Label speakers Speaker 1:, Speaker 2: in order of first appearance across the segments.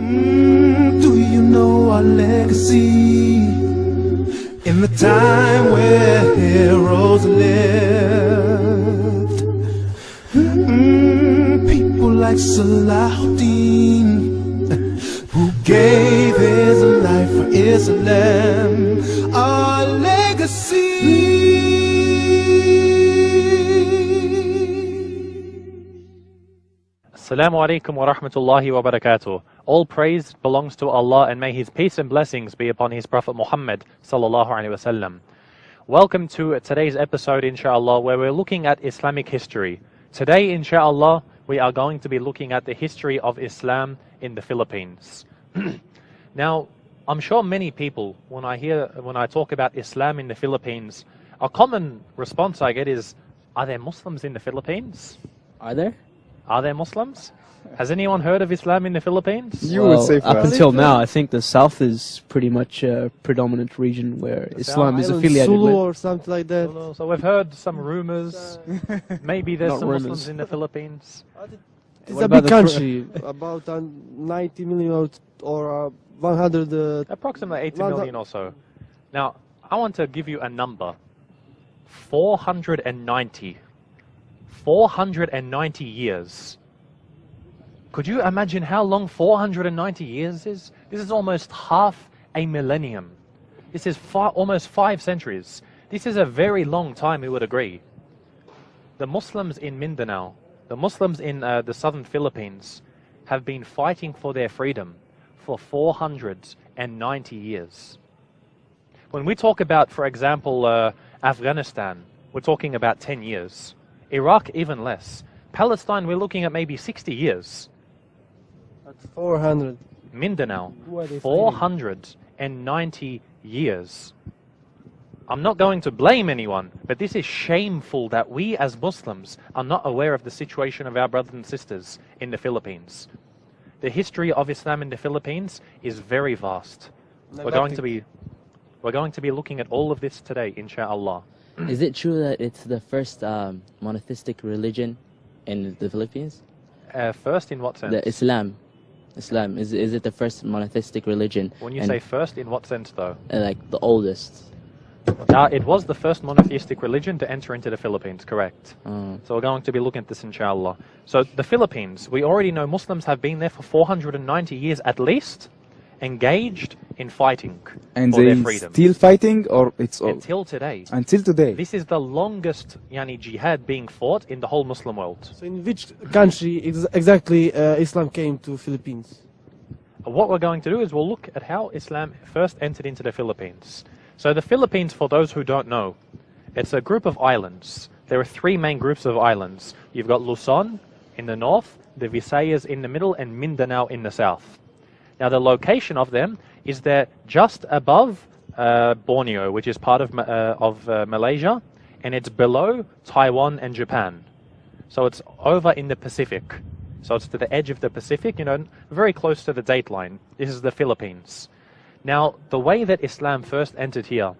Speaker 1: Do you know our legacy? In the time where heroes lived, people like Salahuddin, who gave his life for Islam, our legacy.
Speaker 2: Assalamu alaikum wa rahmatullahi wa barakatuh. All praise belongs to Allah, and may His peace and blessings be upon His Prophet Muhammad sallallahu alaihi wasallam. Welcome to today's episode, inshallah, where we're looking at Islamic history. Today, inshallah, we are going to be looking at the history of Islam in the Philippines. Now, I'm sure many people, when I talk about Islam in the Philippines, a common response I get is, are there Muslims in the Philippines?
Speaker 3: Are there?
Speaker 2: Are there Muslims? Has anyone heard of Islam in the Philippines?
Speaker 4: You would say for
Speaker 3: up
Speaker 4: us.
Speaker 3: until now, I think the south is pretty much a predominant region where Islam is affiliated
Speaker 4: Sulu
Speaker 3: with.
Speaker 4: or something like that.
Speaker 2: So we've heard some rumors. Maybe there's
Speaker 3: Not
Speaker 2: some
Speaker 3: rumors.
Speaker 2: Muslims in the Philippines.
Speaker 4: It's
Speaker 3: What
Speaker 4: a
Speaker 3: about
Speaker 4: big
Speaker 3: the
Speaker 4: country, about 90 million or 100.
Speaker 2: Approximately 80 million or so. Now, I want to give you a number. 490. 490 years. Could you imagine how long 490 years is? This is almost half a millennium. This is almost 5 centuries. This is a very long time, we would agree. The Muslims in Mindanao, the Muslims in the southern Philippines, have been fighting for their freedom for 490 years. When we talk about, for example, Afghanistan, we're talking about 10 years. Iraq, even less. Palestine, we're looking at maybe 60 years.
Speaker 4: That's 400.
Speaker 2: Mindanao,
Speaker 4: Who are they
Speaker 2: 490 years. I'm not going to blame anyone, but this is shameful that we as Muslims are not aware of the situation of our brothers and sisters in the Philippines. The history of Islam in the Philippines is very vast. We're going to be looking at all of this today, inshallah.
Speaker 5: Is it true that it's the first monotheistic religion in the Philippines?
Speaker 2: First, in what sense?
Speaker 5: The Islam. Is it the first monotheistic religion?
Speaker 2: When you say first, in what sense though?
Speaker 5: Like the oldest.
Speaker 2: It was the first monotheistic religion to enter into the Philippines, correct. So we're going to be looking at this, inshallah. So the Philippines, we already know Muslims have been there for 490 years at least, engaged in fighting
Speaker 6: And
Speaker 2: for their
Speaker 6: they
Speaker 2: freedom.
Speaker 6: still fighting, or it's all
Speaker 2: Until today.
Speaker 6: until today?
Speaker 2: This is the longest jihad being fought in the whole Muslim world.
Speaker 4: So in which country exactly Islam came to Philippines?
Speaker 2: What we're going to do is we'll look at how Islam first entered into the Philippines. So the Philippines, for those who don't know, it's a group of islands. There are 3 main groups of islands. You've got Luzon in the north, the Visayas in the middle, and Mindanao in the south. Now the location of them is there just above Borneo, which is part of Malaysia, and it's below Taiwan and Japan. So it's over in the Pacific. So it's to the edge of the Pacific, very close to the date line. This is the Philippines. Now, the way that Islam first entered here,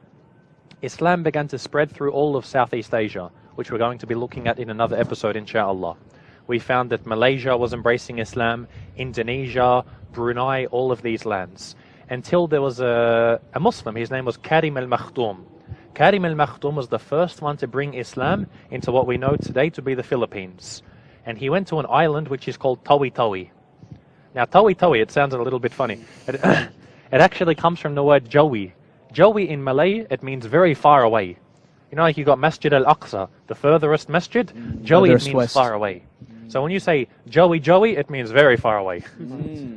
Speaker 2: Islam began to spread through all of Southeast Asia, which we're going to be looking at in another episode, inshallah. We found that Malaysia was embracing Islam, Indonesia, Brunei, all of these lands. Until there was a Muslim, his name was Karim al-Makhdoom. Karim al-Makhdoom was the first one to bring Islam into what we know today to be the Philippines. And he went to an island which is called Tawi-Tawi. Now, Tawi-Tawi, it sounds a little bit funny. It actually comes from the word Jawi. Jawi in Malay, it means very far away. Like you got Masjid al-Aqsa, the furthest masjid. Jawi means
Speaker 3: west.
Speaker 2: far away. So when you say Jawi, it means very far away.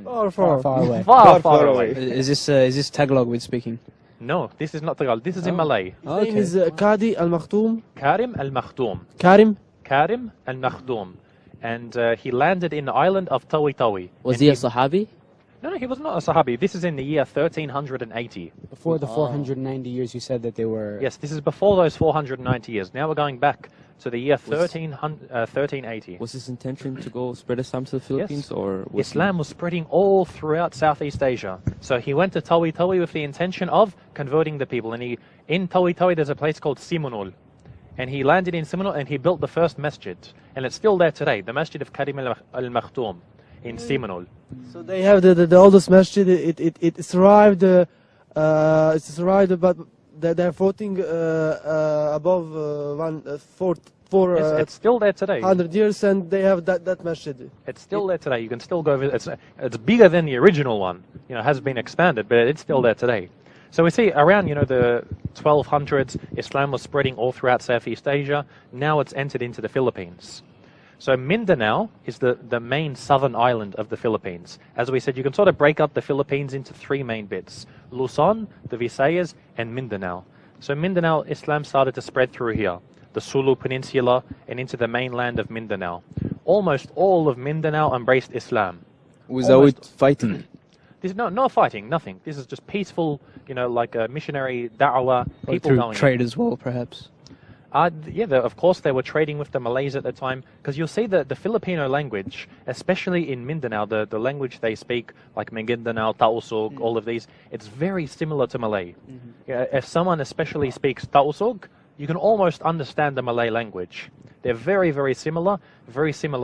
Speaker 4: Far
Speaker 3: away.
Speaker 2: Far away.
Speaker 3: Is this Tagalog we're speaking?
Speaker 2: No, this is not Tagalog. This is in Malay.
Speaker 4: His name is Qadi al-Makhtoum.
Speaker 2: Karim al-Makhdoom.
Speaker 4: Karim.
Speaker 2: Karim al-Makhdoom. And he landed in the island of Tawi-Tawi.
Speaker 5: Was
Speaker 2: And
Speaker 5: he a Sahabi?
Speaker 2: No, he was not a Sahabi. This is in the year 1380.
Speaker 7: Before the 490 years, you said that they were...
Speaker 2: Yes, this is before those 490 years. Now we're going back to the year 1380.
Speaker 8: Was his intention to go spread Islam to the Philippines, or was
Speaker 2: Islam was spreading all throughout Southeast Asia. So he went to Tawi-Tawi with the intention of converting the people. And in Tawi-Tawi, there's a place called Simunul. And he landed in Simunul and he built the first masjid. And it's still there today, the Masjid of Karim al-Makhtoum. in Simonol.
Speaker 4: So they have the oldest masjid. It survived. It survived, but they're floating above four
Speaker 2: Yes, it's still there today.
Speaker 4: 100 years, and they have that masjid.
Speaker 2: It's still there today. You can still go visit. It's bigger than the original one. You know, has been expanded, but it's still there today. So we see around, you know, the 1200s, Islam was spreading all throughout Southeast Asia. Now it's entered into the Philippines. So Mindanao is the main southern island of the Philippines. As we said, you can sort of break up the Philippines into three main bits: Luzon, the Visayas, and Mindanao. So Mindanao, Islam started to spread through here, the Sulu Peninsula, and into the mainland of Mindanao. Almost all of Mindanao embraced Islam.
Speaker 3: Without fighting.
Speaker 2: This is no fighting, nothing. This is just peaceful, you know, like a missionary da'wah,
Speaker 3: Or
Speaker 2: people
Speaker 3: through
Speaker 2: going.
Speaker 3: trade as well, perhaps.
Speaker 2: Of course they were trading with the Malays at the time, because you'll see the Filipino language, especially in Mindanao, the language they speak, like Mindanao, Tausug, all of these, it's very similar to Malay. If someone especially speaks Tausug, you can almost understand the Malay language. They're very, very similar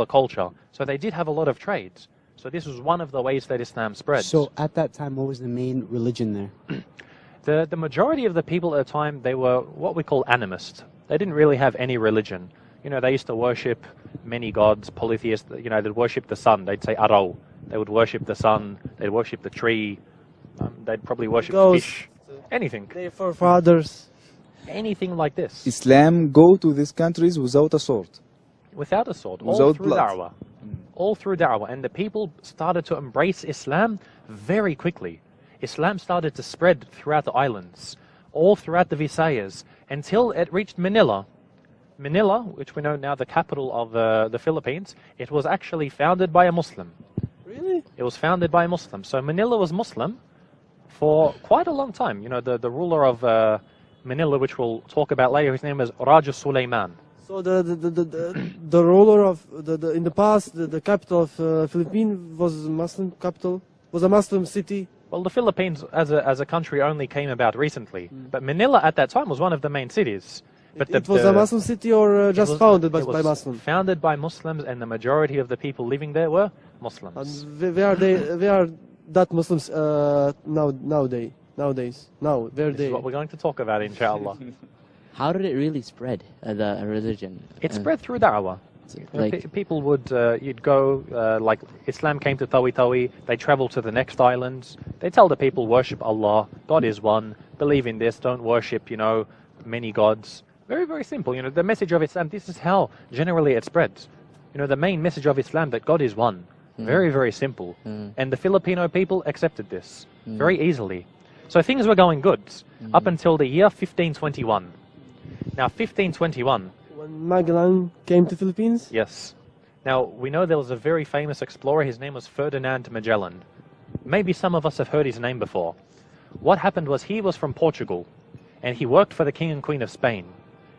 Speaker 2: culture. So they did have a lot of trades. So this was one of the ways that Islam spread.
Speaker 7: So at that time, what was the main religion there?
Speaker 2: The majority of the people at the time, they were what we call animist. They didn't really have any religion. You know, they used to worship many gods, polytheists. You know, they'd worship the sun. They'd say Araw. They would worship the sun. They'd worship the tree. They'd probably worship fish. Anything.
Speaker 4: Their forefathers.
Speaker 2: Anything like this.
Speaker 6: Islam go to these countries without a sword.
Speaker 2: Without a sword. All
Speaker 6: Without
Speaker 2: through
Speaker 6: blood.
Speaker 2: da'wah. All through da'wah. And the people started to embrace Islam very quickly. Islam started to spread throughout the islands, all throughout the Visayas, until it reached Manila. Manila, which we know now the capital of the Philippines, it was actually founded by a Muslim.
Speaker 4: Really?
Speaker 2: It was founded by a Muslim. So Manila was Muslim for quite a long time. You know, the ruler of Manila, which we'll talk about later, his name is Raja Sulaiman.
Speaker 4: So the ruler of in the past, the capital of Philippines was Muslim capital, was a Muslim city.
Speaker 2: Well, the Philippines as a country only came about recently, but Manila at that time was one of the main cities. But
Speaker 4: It was a Muslim city, or just founded by Muslims?
Speaker 2: Founded by Muslims, and the majority of the people living there were Muslims.
Speaker 4: And where are that Muslims nowadays? Now, where
Speaker 2: This
Speaker 4: they?
Speaker 2: is what we're going to talk about, inshallah.
Speaker 5: How did it really spread, the religion?
Speaker 2: It spread through da'wah. People would, you'd go, like Islam came to Tawi, they travel to the next islands. They tell the people, worship Allah, God is one, believe in this, don't worship, you know, many gods. Very, very simple. You know, the message of Islam, this is how generally it spreads. You know, the main message of Islam, that God is one. Very, very simple. And the Filipino people accepted this very easily. So things were going good up until the year 1521. Now, 1521.
Speaker 4: When Magellan came to Philippines?
Speaker 2: Yes. Now, we know there was a very famous explorer. His name was Ferdinand Magellan. Maybe some of us have heard his name before. What happened was he was from Portugal, and he worked for the King and Queen of Spain.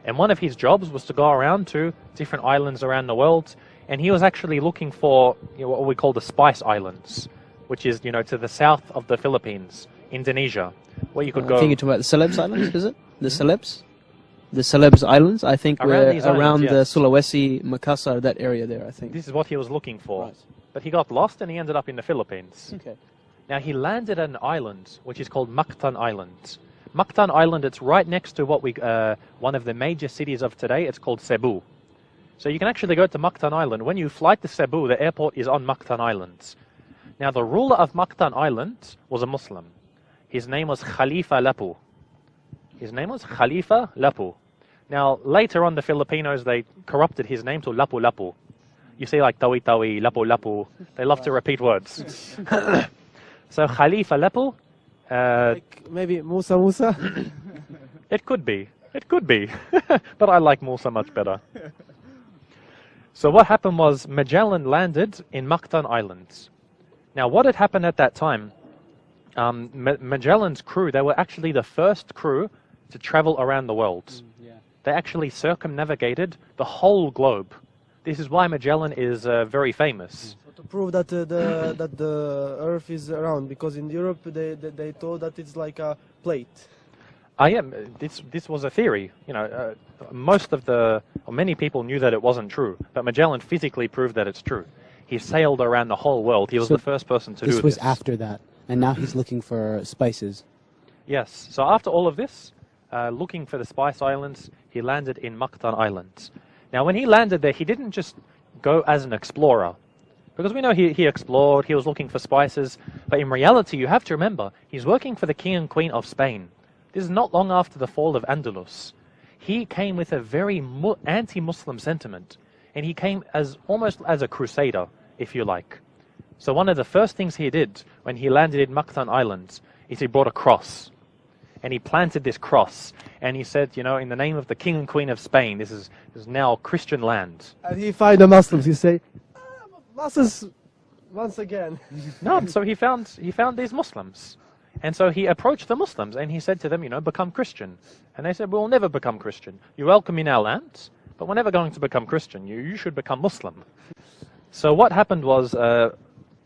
Speaker 2: And one of his jobs was to go around to different islands around the world, and he was actually looking for, you know, what we call the Spice Islands, which is, you know, to the south of the Philippines, Indonesia, where you could go.
Speaker 3: I think you're talking about the Celebes Islands, is it? The Celebes? The Celebes Islands, I think,
Speaker 2: Around these
Speaker 3: around
Speaker 2: islands,
Speaker 3: the
Speaker 2: yes.
Speaker 3: Sulawesi, Makassar, that area there, I think.
Speaker 2: This is what he was looking for.
Speaker 3: Right.
Speaker 2: But he got lost and he ended up in the Philippines.
Speaker 3: Okay.
Speaker 2: Now, he landed at an island, which is called Mactan Island. Mactan Island, it's right next to what one of the major cities of today. It's called Cebu. So you can actually go to Mactan Island. When you fly to Cebu, the airport is on Mactan Island. Now, the ruler of Mactan Island was a Muslim. His name was Khalifa Lapu. Now, later on, the Filipinos, they corrupted his name to Lapu Lapu. You see, like Tawi Tawi, Lapu Lapu. They love to repeat words. So Khalifa Lapu,
Speaker 4: Like maybe Musa?
Speaker 2: it could be. But I like Musa much better. So what happened was Magellan landed in Mactan Islands. Now, what had happened at that time, Magellan's crew, they were actually the first crew to travel around the world. They actually circumnavigated the whole globe. This is why Magellan is very famous.
Speaker 4: To prove that the Earth is round, because in Europe they thought that it's like a plate.
Speaker 2: This was a theory. You know, many people knew that it wasn't true, but Magellan physically proved that it's true. He sailed around the whole world. He was
Speaker 7: So
Speaker 2: the first person to do
Speaker 7: This
Speaker 2: this.
Speaker 7: was after that, and now he's looking for spices.
Speaker 2: Yes. So after all of this, looking for the Spice Islands, he landed in Mactan Islands. Now, when he landed there, he didn't just go as an explorer. Because we know he explored, he was looking for spices. But in reality, you have to remember, he's working for the King and Queen of Spain. This is not long after the fall of Andalus. He came with a very anti-Muslim sentiment. And he came as almost as a crusader, if you like. So one of the first things he did when he landed in Mactan Islands is he brought a cross. And he planted this cross. And he said, you know, in the name of the King and Queen of Spain, this is now Christian land.
Speaker 4: And he find the Muslims. He say, Muslims once again.
Speaker 2: No, so he found these Muslims. And so he approached the Muslims and he said to them, you know, become Christian. And they said, we'll never become Christian. You're welcome in our land, but we're never going to become Christian. You should become Muslim. So what happened was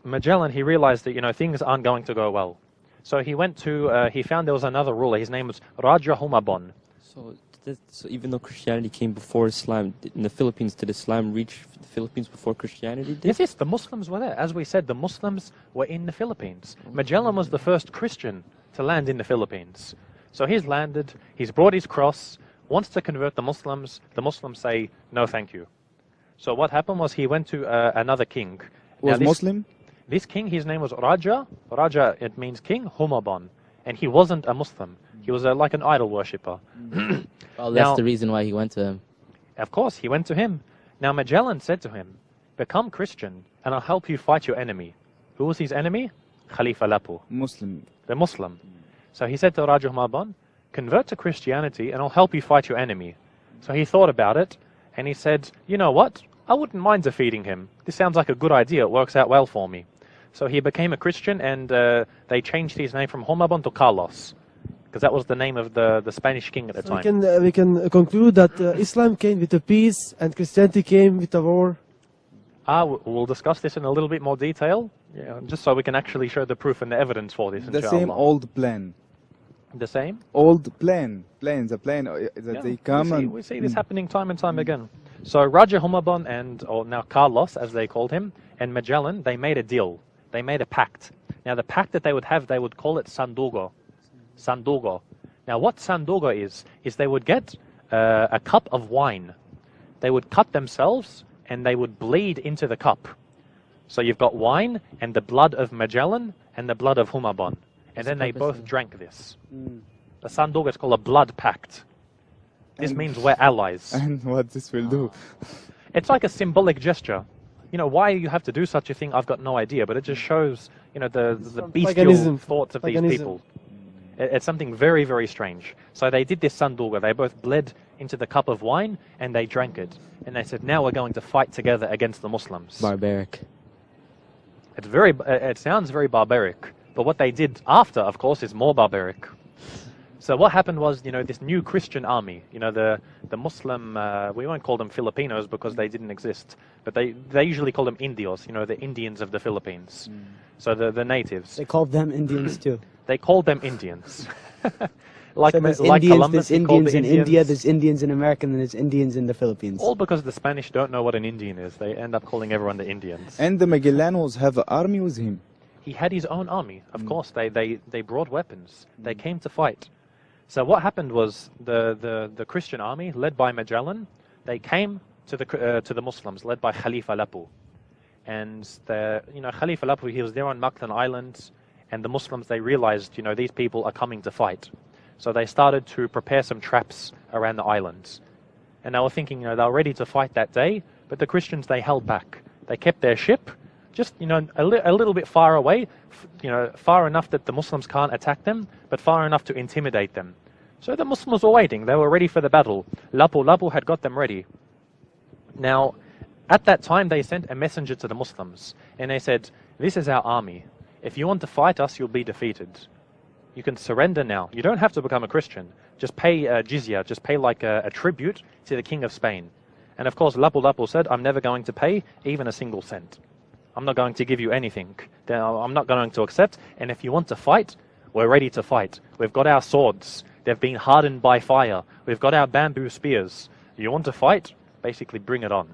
Speaker 2: Magellan, he realized that, you know, things aren't going to go well. So he went to, he found there was another ruler. His name was Raja Humabon.
Speaker 8: So even though Christianity came before Islam, in the Philippines, did Islam reach the Philippines before Christianity did?
Speaker 2: Yes, the Muslims were there. As we said, the Muslims were in the Philippines. Magellan was the first Christian to land in the Philippines. So he's landed, he's brought his cross, wants to convert the Muslims. The Muslims say, no, thank you. So what happened was he went to another king.
Speaker 6: Was Muslim?
Speaker 2: This king, his name was Raja. Raja, it means king, Humabon. And he wasn't a Muslim. He was like an idol worshipper.
Speaker 5: Well, that's the reason why he went to him.
Speaker 2: Of course, he went to him. Now Magellan said to him, become Christian and I'll help you fight your enemy. Who was his enemy? Khalifa Lapu,
Speaker 6: Muslim.
Speaker 2: the Muslim. So he said to Raja Humabon, convert to Christianity and I'll help you fight your enemy. So he thought about it and he said, you know what? I wouldn't mind defeating him. This sounds like a good idea. It works out well for me. So he became a Christian and they changed his name from Humabon to Carlos, because that was the name of the Spanish king at the time.
Speaker 4: We can conclude that Islam came with a peace and Christianity came with a war.
Speaker 2: We'll discuss this in a little bit more detail, just so we can actually show the proof and the evidence for this.
Speaker 6: The
Speaker 2: inshallah.
Speaker 6: same old plan.
Speaker 2: The same?
Speaker 6: Old plan. The plan that they come
Speaker 2: we see this happening time and time again. So Raja Humabon or now Carlos, as they called him, and Magellan, they made a deal. They made a pact. Now the pact that they would have, they would call it Sandugo. Sandugo. Now what Sandugo is they would get a cup of wine. They would cut themselves and they would bleed into the cup. So you've got wine and the blood of Magellan and the blood of Humabon. And then they both drank this. The Sandugo is called a blood pact. This means we're allies.
Speaker 6: And what this will do?
Speaker 2: It's like a symbolic gesture. You know, why you have to do such a thing, I've got no idea. But it just shows, you know, the bestial thoughts of these people. It's something very, very strange. So they did this Sanduga. They both bled into the cup of wine and they drank it. And they said, now we're going to fight together against the Muslims.
Speaker 5: Barbaric.
Speaker 2: It sounds very barbaric. But what they did after, of course, is more barbaric. So what happened was, you know, this new Christian army, you know, the Muslim, we won't call them Filipinos because they didn't exist, but they usually call them Indios, you know, the Indians of the Philippines. So the natives.
Speaker 7: They called them Indians too.
Speaker 2: They called them Indians. like
Speaker 7: So there's
Speaker 2: like
Speaker 7: Indians,
Speaker 2: Columbus,
Speaker 7: there's
Speaker 2: he called
Speaker 7: Indians
Speaker 2: the
Speaker 7: in India, there's Indians in America, and there's Indians in the Philippines.
Speaker 2: All because the Spanish don't know what an Indian is. They end up calling everyone the Indians.
Speaker 6: And the Magellanos have an army with him.
Speaker 2: He had his own army, of course. They brought weapons. They came to fight. So what happened was the Christian army, led by Magellan, they came to the Muslims, led by Khalifa Lapu. And Khalifa Lapu, he was there on Mactan Island, and the Muslims, they realized, you know, these people are coming to fight. So they started to prepare some traps around the islands. And they were thinking, you know, they were ready to fight that day, but the Christians, they held back. They kept their ship just, you know, a little bit far away, you know, far enough that the Muslims can't attack them, but far enough to intimidate them. So the Muslims were waiting. They were ready for the battle. Lapu had got them ready. Now, at that time, they sent a messenger to the Muslims, and they said, this is our army. If you want to fight us, you'll be defeated. You can surrender now. You don't have to become a Christian. Just pay jizya, just pay like a tribute to the King of Spain. And of course, Lapu said, I'm never going to pay even a single cent. I'm not going to give you anything. I'm not going to accept. And if you want to fight, we're ready to fight. We've got our swords. They've been hardened by fire. We've got our bamboo spears. You want to fight? Basically, bring it on.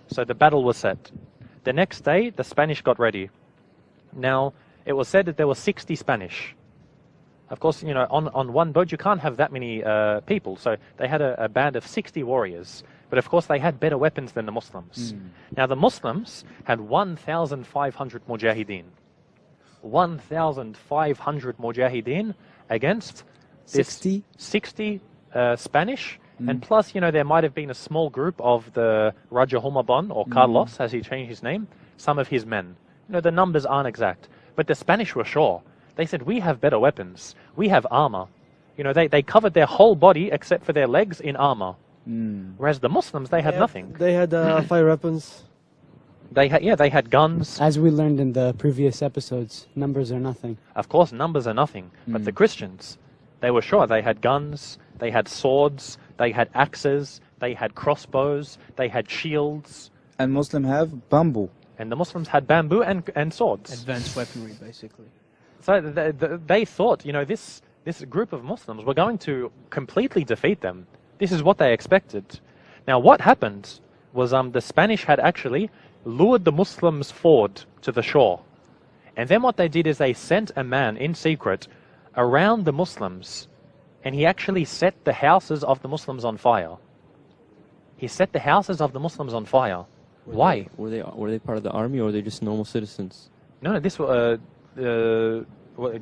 Speaker 2: So the battle was set. The next day, the Spanish got ready. Now, it was said that there were 60 Spanish. Of course, you know, on one boat, you can't have that many people. So they had a band of 60 warriors. But of course, they had better weapons than the Muslims. Now, the Muslims had 1,500 mujahideen. 1,500 mujahideen against this 60 Spanish. And plus, you know, there might have been a small group of the Raja Humabon, or Carlos, as he changed his name, some of his men. You know, the numbers aren't exact. But the Spanish were sure. They said, we have better weapons. We have armor. You know, they covered their whole body except for their legs in armor. Whereas the Muslims, they had nothing.
Speaker 4: They had fire weapons.
Speaker 2: They had guns.
Speaker 7: As we learned in the previous episodes, numbers are nothing.
Speaker 2: Of course, numbers are nothing. But the Christians, they were sure. They had guns, they had swords, they had axes, they had crossbows, they had shields.
Speaker 6: And Muslim have bamboo.
Speaker 2: And the Muslims had bamboo and swords.
Speaker 3: Advanced weaponry, basically.
Speaker 2: So they thought, you know, this group of Muslims were going to completely defeat them. This is what they expected. Now, what happened was the Spanish had actually lured the Muslims forward to the shore. And then what they did is they sent a man in secret around the Muslims, and he actually set the houses of the Muslims on fire. He set the houses of the Muslims on fire. Why?
Speaker 8: Were they part of the army, or were they just normal citizens?
Speaker 2: No, this do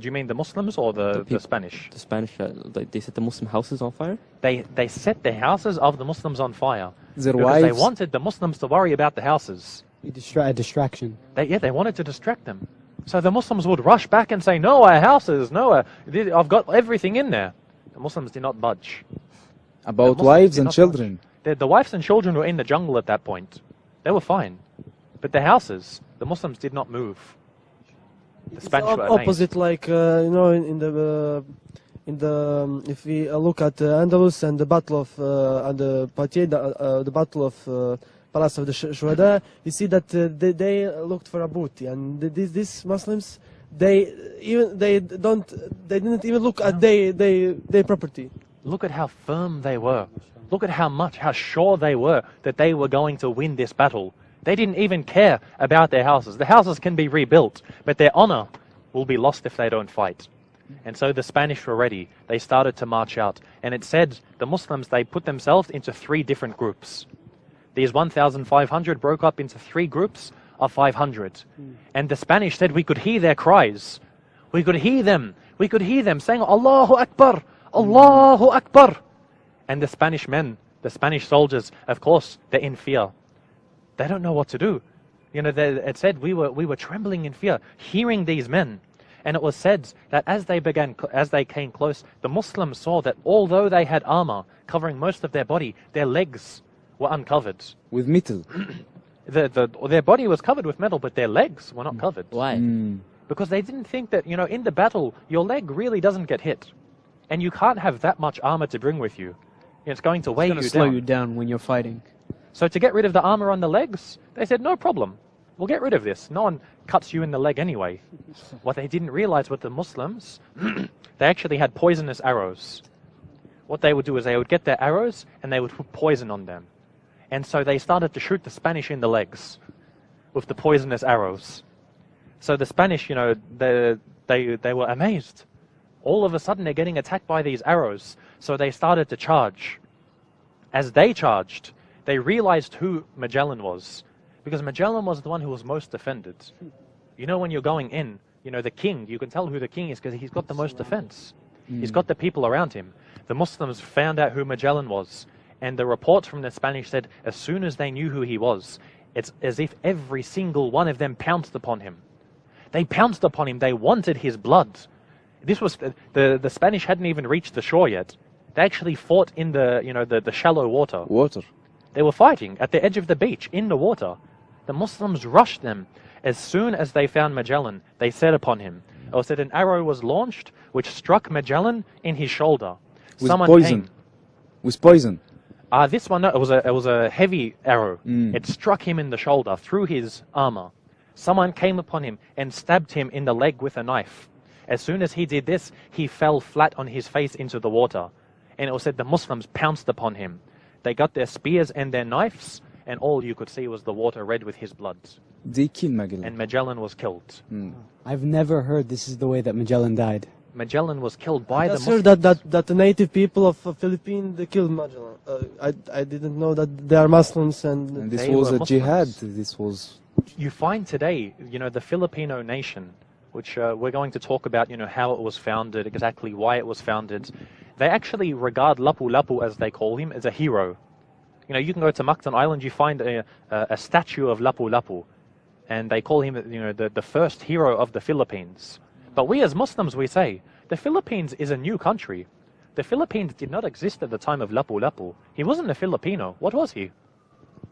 Speaker 2: you mean the Muslims or the Spanish?
Speaker 8: The Spanish, like they set the Muslim houses on fire?
Speaker 2: They set the houses of the Muslims on fire.
Speaker 6: Their
Speaker 2: because
Speaker 6: wives?
Speaker 2: they wanted the Muslims to worry about the houses.
Speaker 7: A distraction.
Speaker 2: They wanted to distract them. So the Muslims would rush back and say, no, our houses, no, I've got everything in there. The Muslims did not budge.
Speaker 6: About wives and children.
Speaker 2: The wives and children were in the jungle at that point. They were fine. But the houses, the Muslims did not move. The Spanish were amazed.
Speaker 4: Opposite, like you know, if we look at Andalus and the battle of and the Poitiers, the battle of Palace of the Shuhada, you see that they looked for a booty, and these Muslims, they didn't even look at their property.
Speaker 2: Look at how firm they were. Look at how sure they were that they were going to win this battle. They didn't even care about their houses. The houses can be rebuilt, but their honor will be lost if they don't fight. And so the Spanish were ready. They started to march out. And it said the Muslims, they put themselves into 3 different groups. These 1,500 broke up into 3 groups of 500. And the Spanish said we could hear their cries. We could hear them. We could hear them saying, Allahu Akbar, Allahu Akbar. And the Spanish men, the Spanish soldiers, of course, they're in fear. They don't know what to do. You know, it said we were trembling in fear, hearing these men. And it was said that as they came close, the Muslims saw that although they had armor covering most of their body, their legs were uncovered.
Speaker 6: With metal.
Speaker 2: Their body was covered with metal, but their legs were not covered.
Speaker 5: Why?
Speaker 2: Because they didn't think that, you know, in the battle, your leg really doesn't get hit. And you can't have that much armor to bring with you. It's going to weigh you down.
Speaker 3: It's going to slow you down when you're fighting.
Speaker 2: So to get rid of the armor on the legs, they said, no problem. We'll get rid of this. No one cuts you in the leg anyway. What they didn't realize with the Muslims, they actually had poisonous arrows. What they would do is they would get their arrows and they would put poison on them. And so they started to shoot the Spanish in the legs with the poisonous arrows. So the Spanish, you know, they were amazed. All of a sudden they're getting attacked by these arrows. So they started to charge. As they charged, they realized who Magellan was. Because Magellan was the one who was most defended. You know, when you're going in, you know, the king, you can tell who the king is because he's got the most defense. He's got the people around him. The Muslims found out who Magellan was. And the reports from the Spanish said, as soon as they knew who he was, it's as if every single one of them pounced upon him. They pounced upon him. They wanted his blood. This was, the Spanish hadn't even reached the shore yet. They actually fought in the shallow water. They were fighting at the edge of the beach, in the water. The Muslims rushed them. As soon as they found Magellan, they set upon him. It was said an arrow was launched, which struck Magellan in his shoulder.
Speaker 6: With poison. With poison.
Speaker 2: This one, no, it was a heavy arrow. It struck him in the shoulder, through his armor. Someone came upon him and stabbed him in the leg with a knife. As soon as he did this, he fell flat on his face into the water. And it was said the Muslims pounced upon him. They got their spears and their knives, and all you could see was the water red with his blood.
Speaker 6: They killed Magellan.
Speaker 2: and Magellan was killed.
Speaker 7: I've never heard this is the way that Magellan died.
Speaker 2: Magellan was killed by the
Speaker 4: That's true
Speaker 2: Muslims.
Speaker 4: that the native people of Philippines they killed Magellan. I didn't know that they are Muslims
Speaker 6: And this
Speaker 2: They
Speaker 6: was
Speaker 2: were
Speaker 6: a jihad.
Speaker 2: Muslims.
Speaker 6: This was
Speaker 2: You find today, the Filipino nation, which we're going to talk about, how it was founded, exactly why it was founded. They actually regard Lapu-Lapu, as they call him, as a hero. You can go to Mactan Island, you find a statue of Lapu-Lapu, and they call him, the first hero of the Philippines. But we as Muslims, we say, the Philippines is a new country. The Philippines did not exist at the time of Lapu-Lapu. He wasn't a Filipino. What was he?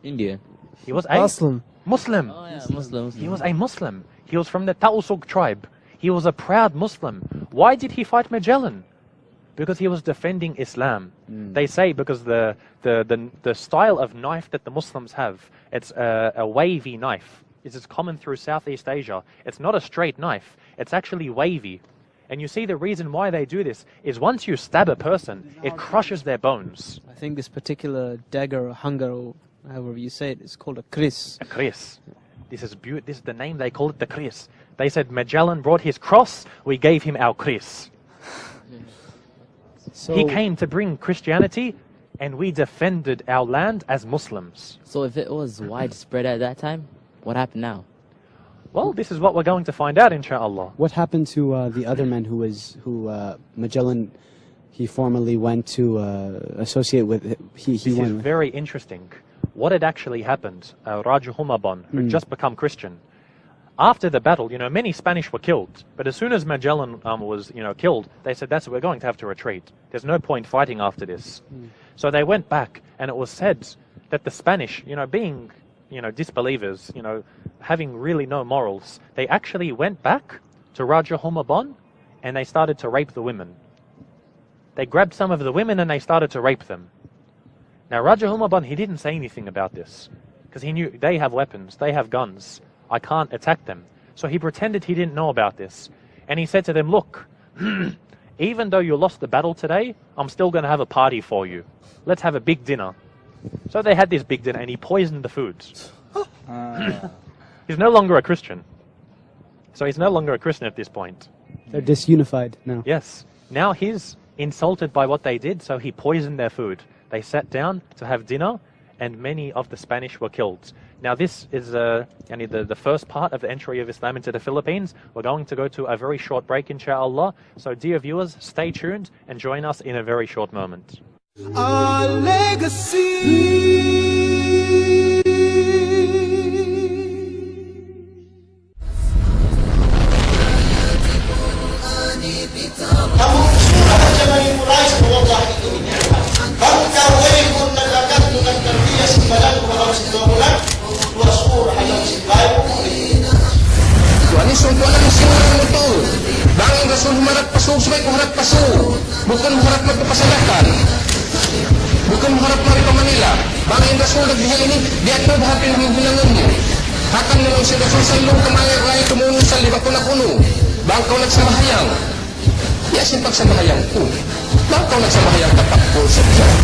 Speaker 8: India.
Speaker 2: He was a
Speaker 4: Muslim.
Speaker 2: Muslim.
Speaker 5: Oh yeah, Muslims.
Speaker 2: He was a Muslim. He was from the Tausug tribe. He was a proud Muslim. Why did he fight Magellan? Because he was defending Islam. They say because the style of knife that the Muslims have, it's a wavy knife. This is common through Southeast Asia. It's not a straight knife. It's actually wavy. And you see the reason why they do this is once you stab a person, it crushes their bones.
Speaker 3: I think this particular dagger or hunger, or however you say it, is called a kris.
Speaker 2: A kris. This is the name they call it, the kris. They said Magellan brought his cross, we gave him our kris.
Speaker 7: So,
Speaker 2: He came to bring Christianity, and we defended our land as Muslims.
Speaker 5: So if it was widespread at that time, what happened now?
Speaker 2: Well, this is what we're going to find out, inshallah.
Speaker 7: what happened to the other man who Magellan, he formerly went to associate with? He
Speaker 2: This is
Speaker 7: went.
Speaker 2: very interesting. What had actually happened, Raja Humabon, who had just become Christian, after the battle, many Spanish were killed. But as soon as Magellan was, killed, they said, that's it, we're going to have to retreat. There's no point fighting after this. So they went back, and it was said that the Spanish, being, disbelievers, having really no morals, they actually went back to Raja Humabon, and they started to rape the women. They grabbed some of the women, and they started to rape them. Now, Raja Humabon, he didn't say anything about this, because he knew they have weapons, they have guns. I can't attack them. So he pretended he didn't know about this. And he said to them, look, even though you lost the battle today, I'm still going to have a party for you. Let's have a big dinner. So they had this big dinner, and he poisoned the foods. He's no longer a Christian. So he's no longer a Christian at this point.
Speaker 7: They're disunified now.
Speaker 2: Yes. Now he's insulted by what they did, so he poisoned their food. They sat down to have dinner, and many of the Spanish were killed. Now this is the first part of the entry of Islam into the Philippines. We're going to go to a very short break, inshallah. So dear viewers, stay tuned and join us in a very short moment.
Speaker 1: Our legacy.
Speaker 9: Wanisun ko alam si Untold. Banging rasul humarap paso, subay humarap paso. Bukan humarap magpapasalakan. Bukan humarap marito Manila. Banging rasul nagbihal ini, di at nabhapin ng bilangan niyo. Hakan naman si rasul sa ilong kamay tumunong sa liba ko na kuno. Bangkaw nagsamahayang. Yasin pagsamahayang ko. Bangkaw nagsamahayang tapak ko sa Diyos.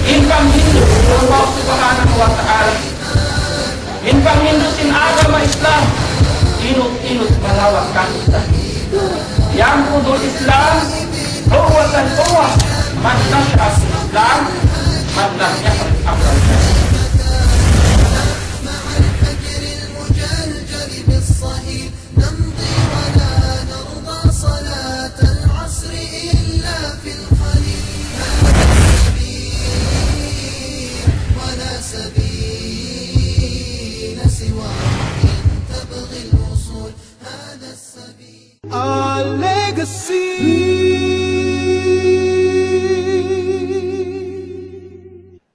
Speaker 10: Infang Hindu, Allah Subhanahu wa Ta'ala. Infang Hindu sin agama Islam. Inut-inut melawakkan kita. Yang kudul Islam, kuwatan kuwah, madnah asli Islam, madnahnya berakal.
Speaker 1: Our legacy.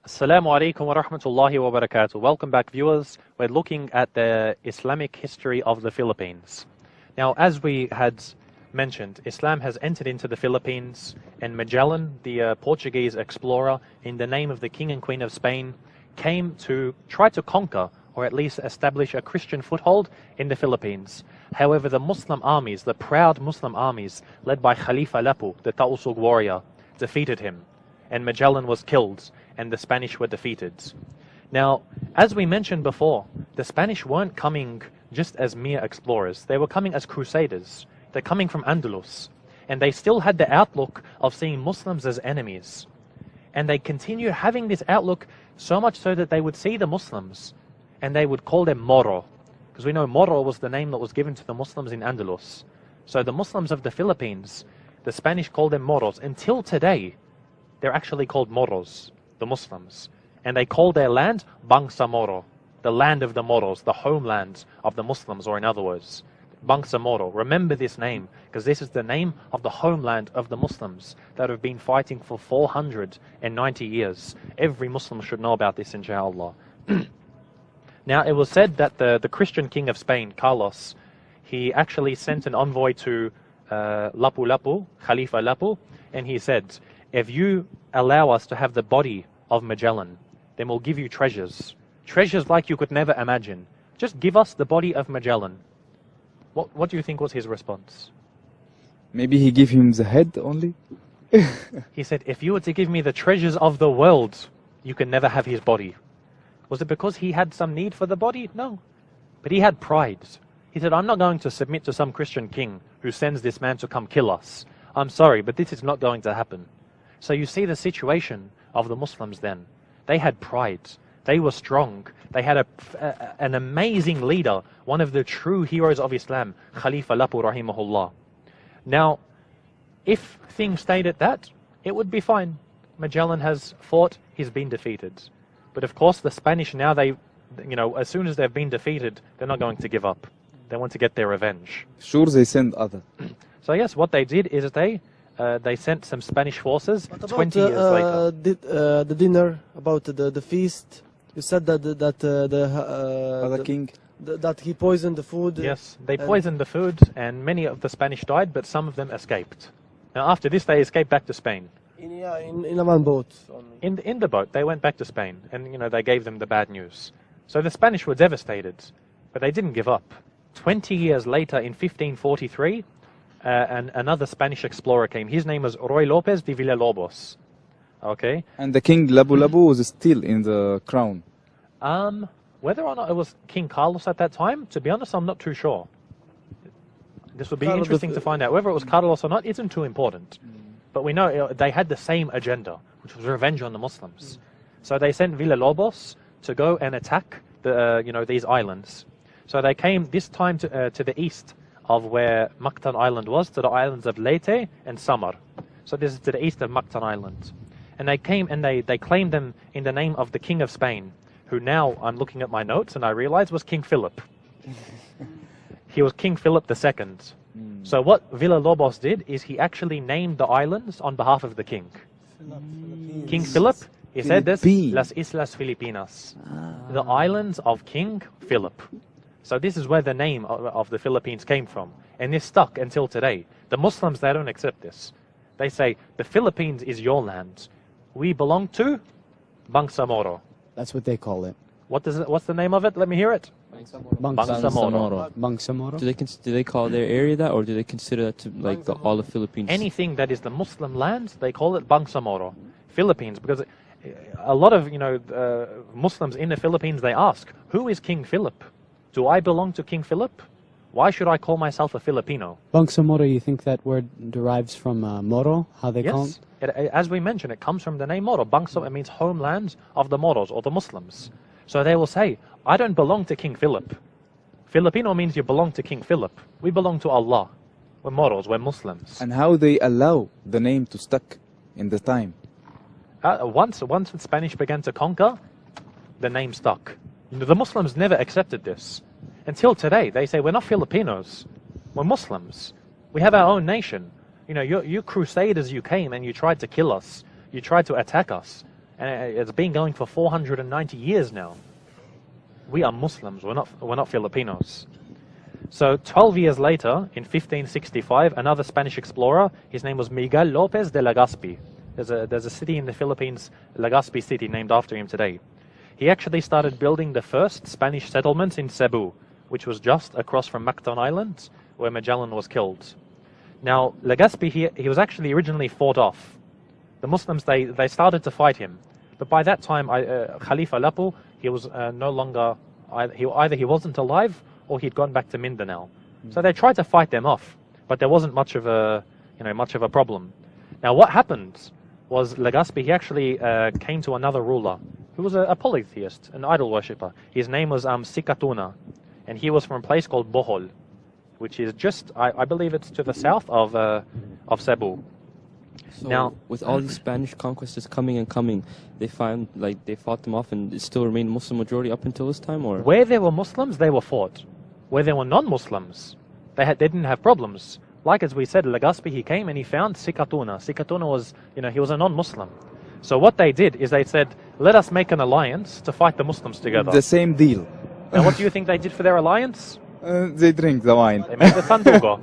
Speaker 2: Assalamu alaikum wa rahmatullahi wa barakatuh. Welcome back, viewers. We're looking at the Islamic history of the Philippines. Now, as we had mentioned, Islam has entered into the Philippines, and Magellan, the Portuguese explorer, in the name of the King and Queen of Spain, came to try to conquer, or at least establish a Christian foothold in the Philippines. However, the Muslim armies, the proud Muslim armies, led by Khalifa Lapu, the Tausug warrior, defeated him, and Magellan was killed, and the Spanish were defeated. Now, as we mentioned before, the Spanish weren't coming just as mere explorers. They were coming as crusaders. They're coming from Andalus. And they still had the outlook of seeing Muslims as enemies. And they continued having this outlook so much so that they would see the Muslims and they would call them Moro. Because we know Moro was the name that was given to the Muslims in Andalus. So the Muslims of the Philippines, the Spanish called them Moros. Until today, they're actually called Moros, the Muslims. And they call their land Bangsamoro, the land of the Moros, the homeland of the Muslims, or in other words, Bangsamoro. Remember this name, because this is the name of the homeland of the Muslims that have been fighting for 490 years. Every Muslim should know about this, inshallah. Now, it was said that the Christian king of Spain, Carlos, he actually sent an envoy to Lapu-Lapu, Khalifa Lapu, and he said, if you allow us to have the body of Magellan, then we'll give you treasures. Treasures like you could never imagine. Just give us the body of Magellan. What do you think was his response?
Speaker 6: Maybe he gave him the head only?
Speaker 2: He said, if you were to give me the treasures of the world, you can never have his body. Was it because he had some need for the body? No. But he had pride. He said, I'm not going to submit to some Christian king who sends this man to come kill us. I'm sorry, but this is not going to happen. So you see the situation of the Muslims then. They had pride. They were strong. They had an amazing leader, one of the true heroes of Islam, Khalifa Lapu rahimahullah. Now, if things stayed at that, it would be fine. Magellan has fought, he's been defeated. But of course, the Spanish now, as soon as they've been defeated, they're not going to give up. They want to get their revenge.
Speaker 6: Sure, they send other.
Speaker 2: So yes, what they did is they sent some Spanish forces 20 years later.
Speaker 4: The dinner, about the feast, you said that
Speaker 6: Other king.
Speaker 4: that he poisoned the food.
Speaker 2: Yes, they poisoned the food, and many of the Spanish died, but some of them escaped. Now, after this, they escaped back to Spain.
Speaker 4: In a one boat. Only.
Speaker 2: In the boat, they went back to Spain, and they gave them the bad news. So the Spanish were devastated, but they didn't give up. 20 years later, in 1543, another Spanish explorer came. His name was Ruy López de Villalobos. Okay.
Speaker 6: And the king Lapu-Lapu was still in the crown.
Speaker 2: Whether or not it was King Carlos at that time, to be honest, I'm not too sure. This would be interesting to find out. Whether it was Carlos or not isn't too important. But we know they had the same agenda, which was revenge on the Muslims. So they sent Villalobos to go and attack these islands. So they came this time to the east of where Mactan Island was, to the islands of Leyte and Samar. So this is to the east of Mactan Island. And they came and they claimed them in the name of the King of Spain, who now, I'm looking at my notes and I realize was King Philip. He was King Philip II. So what Villalobos did is he actually named the islands on behalf of the king. King Philip, he said this, Las Islas Filipinas, the islands of King Philip. So this is where the name of the Philippines came from. And this stuck until today. The Muslims, they don't accept this. They say, the Philippines is your land. We belong to Bangsamoro.
Speaker 7: That's what they call it.
Speaker 2: What's the name of it? Let me hear it.
Speaker 7: Bangsamoro. Bangsamoro.
Speaker 8: Do they call their area that, or do they consider that to all the Philippines?
Speaker 2: Anything that is the Muslim land, they call it Bangsamoro. Philippines, because a lot of Muslims in the Philippines, they ask, who is King Philip? Do I belong to King Philip? Why should I call myself a Filipino?
Speaker 7: Bangsamoro, you think that word derives from Moro? How they call it?
Speaker 2: Yes. As we mentioned, it comes from the name Moro. Bangsa, it means homeland of the Moros or the Muslims. So they will say, I don't belong to King Philip. Filipino means you belong to King Philip. We belong to Allah. We're Moros, we're Muslims.
Speaker 6: And how they allow the name to stick in the time?
Speaker 2: Once the Spanish began to conquer, the name stuck. The Muslims never accepted this. Until today, they say, we're not Filipinos. We're Muslims. We have our own nation. You crusaders, you came and you tried to kill us. You tried to attack us. And it's been going for 490 years now. We are Muslims. We're not Filipinos. So 12 years later, in 1565, another Spanish explorer, his name was Miguel López de Legazpi. There's a city in the Philippines, Legazpi City, named after him today. He actually started building the first Spanish settlement in Cebu, which was just across from Mactan Island, where Magellan was killed. Now, Legazpi, he was actually originally fought off. The Muslims, they started to fight him. But by that time, Khalifa Lapu, he was no longer Either he wasn't alive or he'd gone back to Mindanao. So they tried to fight them off, but there wasn't much of a problem. Now what happened was Legazpi, he actually came to another ruler who was a polytheist, an idol worshipper. His name was Sikatuna, and he was from a place called Bohol, which is just, I believe it's to the south of Cebu.
Speaker 8: So
Speaker 2: Now,
Speaker 8: with all these Spanish conquests coming and coming, they fought them off, and it still remained Muslim majority up until this time, or
Speaker 2: where there were Muslims, they were fought. Where there were non-Muslims, they didn't have problems. Like as we said, Legazpi, he came and he found Sikatuna. Sikatuna was, he was a non-Muslim. So what they did is they said, let us make an alliance to fight the Muslims together.
Speaker 6: The same deal.
Speaker 2: Now what do you think they did for their alliance?
Speaker 6: They drink the wine.
Speaker 2: They made the sandugo.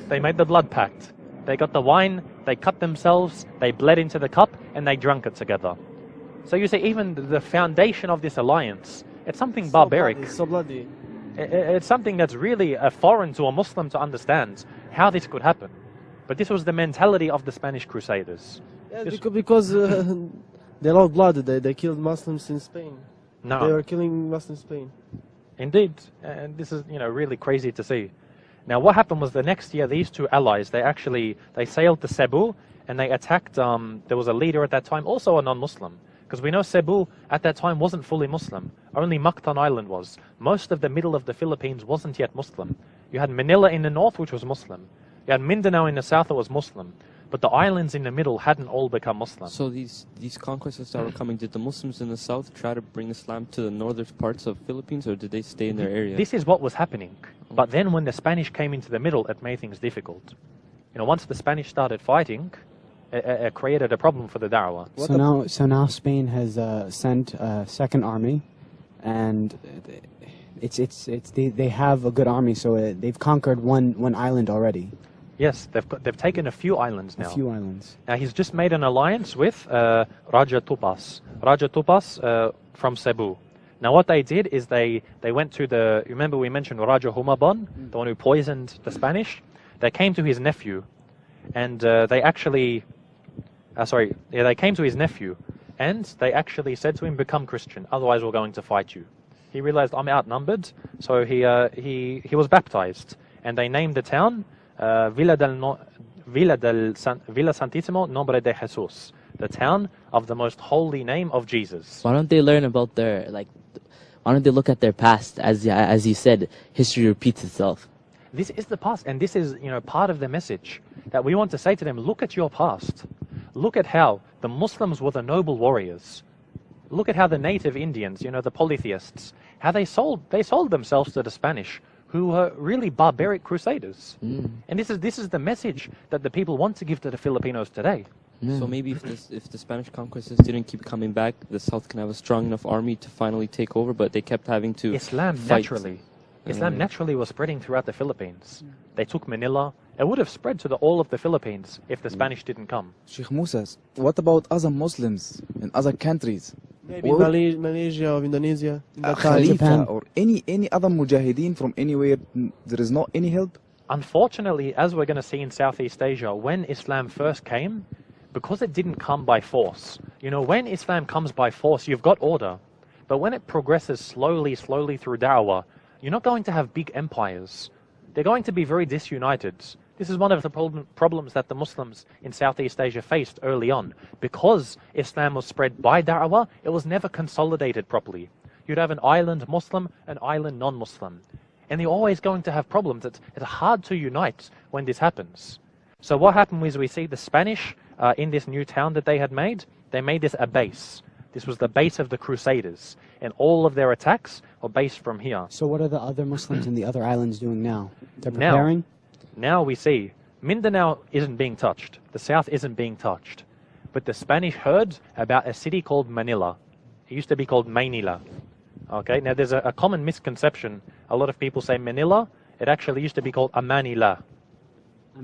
Speaker 2: They made the blood pact. They got the wine, they cut themselves, they bled into the cup, and they drank it together. So you see, even the foundation of this alliance, it's something barbaric.
Speaker 4: So bloody.
Speaker 2: It's something that's really foreign to a Muslim to understand how this could happen. But this was the mentality of the Spanish Crusaders.
Speaker 4: Yeah, because they love blood. They killed Muslims in Spain.
Speaker 2: No.
Speaker 4: They were killing Muslims in Spain.
Speaker 2: Indeed, and this is really crazy to see. Now what happened was the next year these two allies, they sailed to Cebu and they attacked, there was a leader at that time, also a non-Muslim. Because we know Cebu at that time wasn't fully Muslim. Only Mactan Island was. Most of the middle of the Philippines wasn't yet Muslim. You had Manila in the north, which was Muslim. You had Mindanao in the south that was Muslim. But the islands in the middle hadn't all become Muslim.
Speaker 8: So these conquests that were coming, did the Muslims in the south try to bring Islam to the northern parts of Philippines, or did they stay in their area?
Speaker 2: This is what was happening. But then when the Spanish came into the middle, it made things difficult. Once the Spanish started fighting, it created a problem for the da'wah.
Speaker 7: So now Spain has sent a second army, and they have a good army. So they've conquered one island already.
Speaker 2: Yes, they've taken a few islands now.
Speaker 7: A few islands.
Speaker 2: Now he's just made an alliance with Raja Tupas. Raja Tupas from Cebu. Now what they did is they went to remember we mentioned Raja Humabon, the one who poisoned the Spanish? They came to his nephew, and they came to his nephew, and they actually said to him, become Christian, otherwise we're going to fight you. He realized, I'm outnumbered, so he was baptized, and they named the town Villa Santissimo Nombre de Jesus, the town of the most holy name of Jesus.
Speaker 5: Why don't they learn about why don't they look at their past? As you said, history repeats itself.
Speaker 2: This is the past, and this is part of the message that we want to say to them. Look at your past. Look at how the Muslims were the noble warriors. Look at how the native Indians, the polytheists, how they sold themselves to the Spanish, who were really barbaric crusaders. And this is the message that the people want to give to the Filipinos today.
Speaker 8: So maybe if the Spanish conquests didn't keep coming back, the South can have a strong enough army to finally take over, but they kept having to
Speaker 2: Islam
Speaker 8: fight.
Speaker 2: naturally was spreading throughout the Philippines. They took Manila. It would have spread to all of the Philippines if the Spanish didn't come.
Speaker 6: Sheikh Musa, what about other Muslims in other countries?
Speaker 4: Maybe Malaysia or Indonesia.
Speaker 6: Khalifa or any other mujahideen from anywhere, there is not any help?
Speaker 2: Unfortunately, as we're going to see in Southeast Asia, when Islam first came, because it didn't come by force. When Islam comes by force, you've got order. But when it progresses slowly through da'wah, you're not going to have big empires. They're going to be very disunited. This is one of the problems that the Muslims in Southeast Asia faced early on. Because Islam was spread by da'wah, it was never consolidated properly. You'd have an island Muslim, an island non-Muslim. And you're always going to have problems. It's hard to unite when this happens. So what happened was we see the Spanish in this new town that they had made, they made this a base. This was the base of the Crusaders. And all of their attacks were based from here.
Speaker 7: So what are the other Muslims in the other islands doing now? They're preparing?
Speaker 2: Now we see Mindanao isn't being touched. The south isn't being touched. But the Spanish heard about a city called Manila. It used to be called Maynila. Okay, now there's a common misconception. A lot of people say Manila. It actually used to be called Amanila.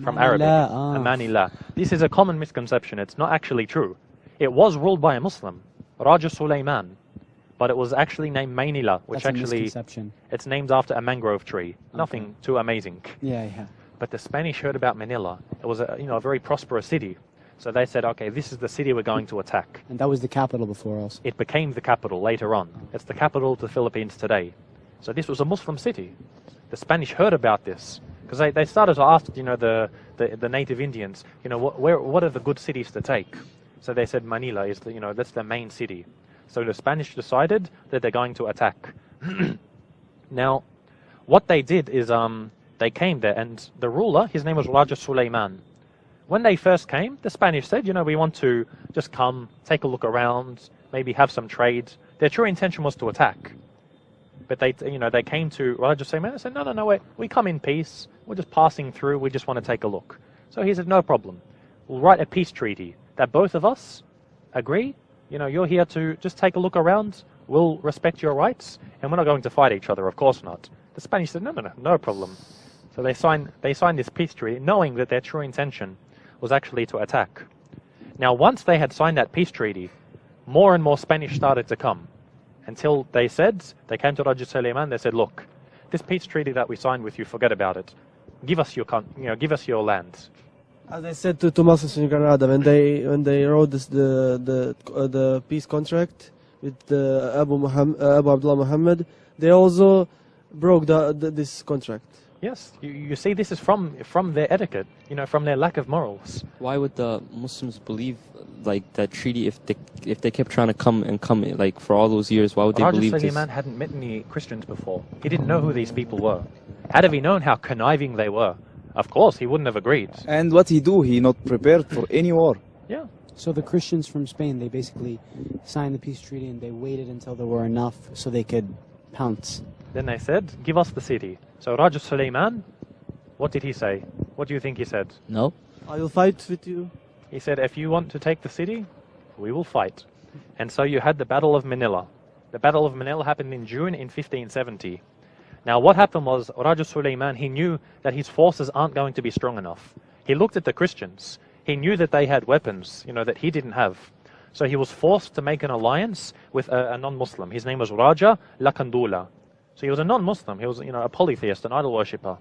Speaker 2: From Arabic. Amanila. This is a common misconception. It's not actually true. It was ruled by a Muslim, Raja Sulaiman. But it was actually named Maynila, which
Speaker 7: That's
Speaker 2: actually, it's named after a mangrove tree. Nothing too amazing.
Speaker 7: Yeah.
Speaker 2: But the Spanish heard about Manila. It was a very prosperous city. So they said, okay, this is the city we're going to attack.
Speaker 7: And that was the capital before also.
Speaker 2: It became the capital later on. It's the capital of the Philippines today. So this was a Muslim city. The Spanish heard about this because they started to ask, the native Indians, what are the good cities to take? So they said Manila is that's the main city. So the Spanish decided that they're going to attack. Now, what they did is they came there, and the ruler, his name was Raja Suleiman. When they first came, the Spanish said, we want to just come, take a look around, maybe have some trade. Their true intention was to attack. But they came to Raja Suleiman and said, no, we come in peace. We're just passing through. We just want to take a look. So he said, no problem. We'll write a peace treaty that both of us agree. You're here to just take a look around. We'll respect your rights, and we're not going to fight each other. Of course not. The Spanish said, no problem. So they signed this peace treaty, knowing that their true intention was actually to attack. Now, once they had signed that peace treaty, more and more Spanish started to come, until they came to Raja Suleiman. They said, look, this peace treaty that we signed with you, forget about it. Give us your land.
Speaker 4: As I said to Muslims in Granada, when they wrote the peace contract with Abu Abdullah Muhammad, they also broke this contract.
Speaker 2: Yes, you see, this is from their etiquette, from their lack of morals.
Speaker 8: Why would the Muslims believe that treaty if they kept trying to come for all those years? Why would they believe this?
Speaker 2: Raja Suleiman hadn't met any Christians before. He didn't know who these people were. Had he known how conniving they were, of course he wouldn't have agreed.
Speaker 6: And what he do? He not prepared for any war.
Speaker 2: Yeah.
Speaker 7: So the Christians from Spain, they basically signed the peace treaty and they waited until there were enough so they could pounce.
Speaker 2: Then they said, give us the city. So Raja Suleiman, what did he say? What do you think he said?
Speaker 5: No.
Speaker 4: I will fight with you.
Speaker 2: He said, if you want to take the city, we will fight. And so you had the Battle of Manila. The Battle of Manila happened in June in 1570. Now what happened was, Raja Suleiman, he knew that his forces aren't going to be strong enough. He looked at the Christians. He knew that they had weapons, that he didn't have. So he was forced to make an alliance with a non-Muslim. His name was Raja Lakandula. So he was a non-Muslim. He was, a polytheist, an idol worshipper.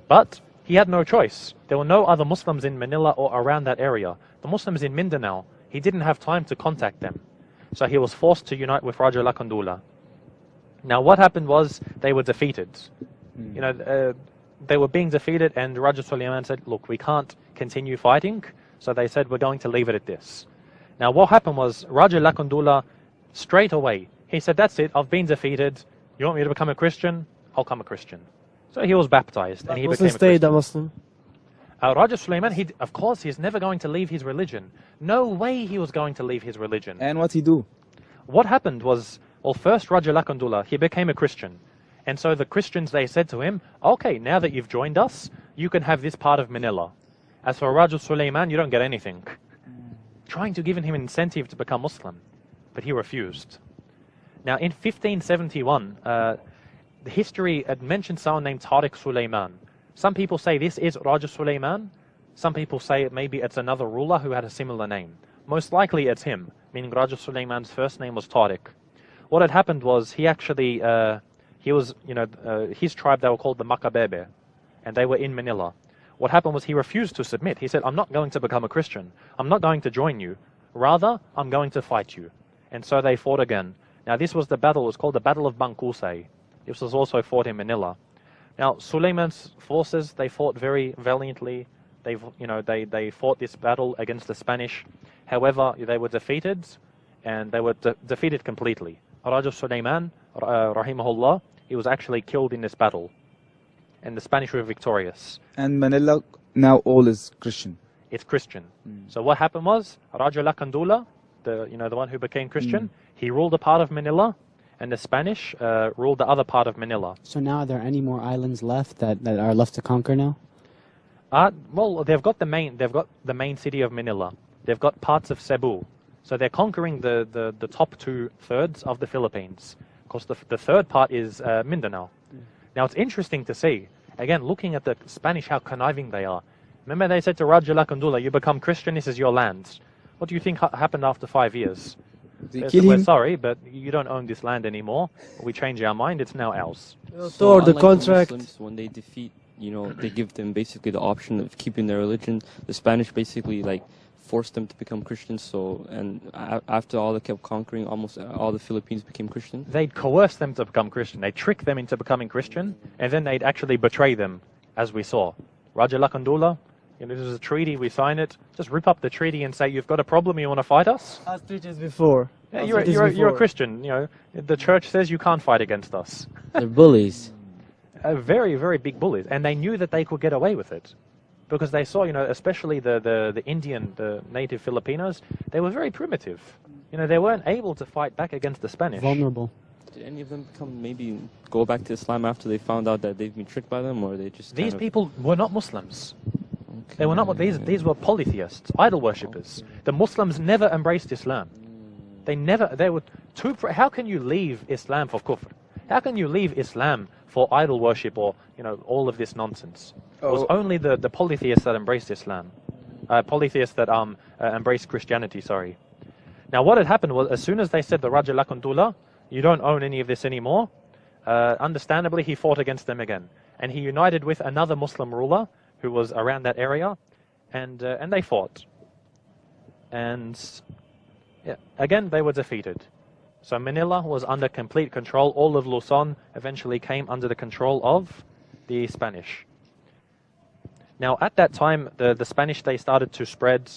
Speaker 2: But he had no choice. There were no other Muslims in Manila or around that area. The Muslims in Mindanao, he didn't have time to contact them. So he was forced to unite with Raja Lakandula. Now what happened was they were defeated. They were being defeated, and Raja Suleiman said, look, we can't continue fighting. So they said, we're going to leave it at this. Now what happened was Raja Lakandula, straight away, he said, that's it, I've been defeated. You want me to become a Christian? I'll become a Christian. So he was baptized and he became a Christian.
Speaker 4: Muslim.
Speaker 2: Raja Suleiman, of course, he's never going to leave his religion. No way he was going to leave his religion.
Speaker 6: And what he do?
Speaker 2: What happened was, first Raja Lakandula, he became a Christian. And so the Christians, they said to him, okay, now that you've joined us, you can have this part of Manila. As for Raja Suleiman, you don't get anything. Trying to give him an incentive to become Muslim, but he refused. Now in 1571, the history mentions someone named Tariq Suleiman. Some people say this is Raja Suleiman. Some people say maybe it's another ruler who had a similar name. Most likely it's him, meaning Raja Suleiman's first name was Tariq. What had happened was he actually, his tribe, they were called the Makabebe, and they were in Manila. What happened was he refused to submit. He said, I'm not going to become a Christian. I'm not going to join you. Rather, I'm going to fight you. And so they fought again. Now this was the battle, it was called the Battle of Bangkusay. This was also fought in Manila. Now Suleiman's forces, they fought very valiantly. They fought this battle against the Spanish. However, they were defeated, and they were defeated completely. Raja Suleiman, rahimahullah, he was actually killed in this battle. And the Spanish were victorious.
Speaker 6: And Manila now all is Christian.
Speaker 2: It's Christian. So what happened was, Raja Lakandula, the one who became Christian, he ruled a part of Manila, and the Spanish ruled the other part of Manila.
Speaker 7: So now are there any more islands left that are left to conquer now?
Speaker 2: Well, they've got the main city of Manila. They've got parts of Cebu. So they're conquering the top 2/3 of the Philippines. Of course, the third part is Mindanao. Now it's interesting to see, again, looking at the Spanish, how conniving they are. Remember they said to Raja Lakandula, you become Christian, this is your land. What do you think happened after 5 years? They said, we're sorry, but you don't own this land anymore. We change our mind, it's now ours.
Speaker 4: So the contract.
Speaker 8: The Muslims, when they defeat, they give them basically the option of keeping their religion. The Spanish basically forced them to become Christians. So, and after all, they kept conquering, almost all the Philippines became Christian.
Speaker 2: They'd coerce them to become Christian. They'd trick them into becoming Christian, and then they'd actually betray them, as we saw. Raja Lakandula, this is a treaty, we sign it. Just rip up the treaty and say, you've got a problem, you want to fight us?
Speaker 4: As treaties before.
Speaker 2: Yeah, you're a Christian. The church says you can't fight against us.
Speaker 5: They're bullies.
Speaker 2: Very, very big bullies. And they knew that they could get away with it. Because they saw, especially the Indian, the native Filipinos, they were very primitive. They weren't able to fight back against the Spanish.
Speaker 7: Vulnerable.
Speaker 8: Did any of them go back to Islam after they found out that they've been tricked by them, or they just?
Speaker 2: These people were not Muslims. Okay. They were not. These were polytheists, idol worshippers. Okay. The Muslims never embraced Islam. They never. They were too. How can you leave Islam for kufr? How can you leave Islam for idol worship or all of this nonsense? It was only the polytheists that embraced Islam, polytheists that embraced Christianity. Sorry. Now what had happened was, as soon as they said the Raja Lakandula, you don't own any of this anymore, understandably he fought against them again, and he united with another Muslim ruler who was around that area, and they fought, and yeah, again they were defeated. So Manila was under complete control. All of Luzon eventually came under the control of the Spanish. Now at that time, the Spanish, they started to spread,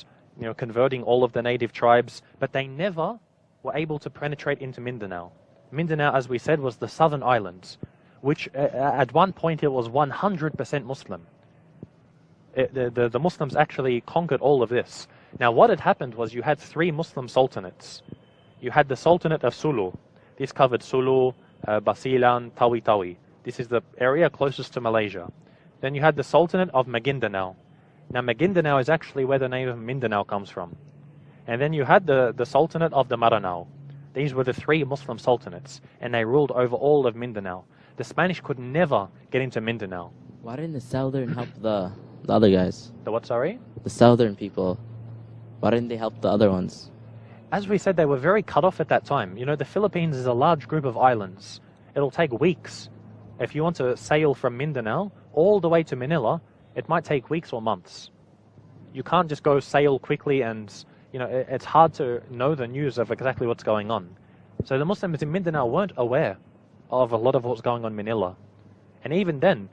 Speaker 2: converting all of the native tribes, but they never were able to penetrate into Mindanao. Mindanao, as we said, was the southern islands, which at one point it was 100% Muslim. The Muslims actually conquered all of this. Now what had happened was you had three Muslim sultanates. You had the Sultanate of Sulu. This covered Sulu, Basilan, Tawi-Tawi. This is the area closest to Malaysia. Then you had the Sultanate of Maguindanao. Now Maguindanao is actually where the name of Mindanao comes from. And then you had the Sultanate of the Maranao. These were the three Muslim sultanates, and they ruled over all of Mindanao. The Spanish could never get into Mindanao.
Speaker 5: Why didn't the southern help the other guys?
Speaker 2: The what, sorry?
Speaker 5: The southern people. Why didn't they help the other ones?
Speaker 2: As we said, they were very cut off at that time. The Philippines is a large group of islands. It'll take weeks. If you want to sail from Mindanao all the way to Manila, it might take weeks or months. You can't just go sail quickly and, it's hard to know the news of exactly what's going on. So the Muslims in Mindanao weren't aware of a lot of what's going on in Manila. And even then,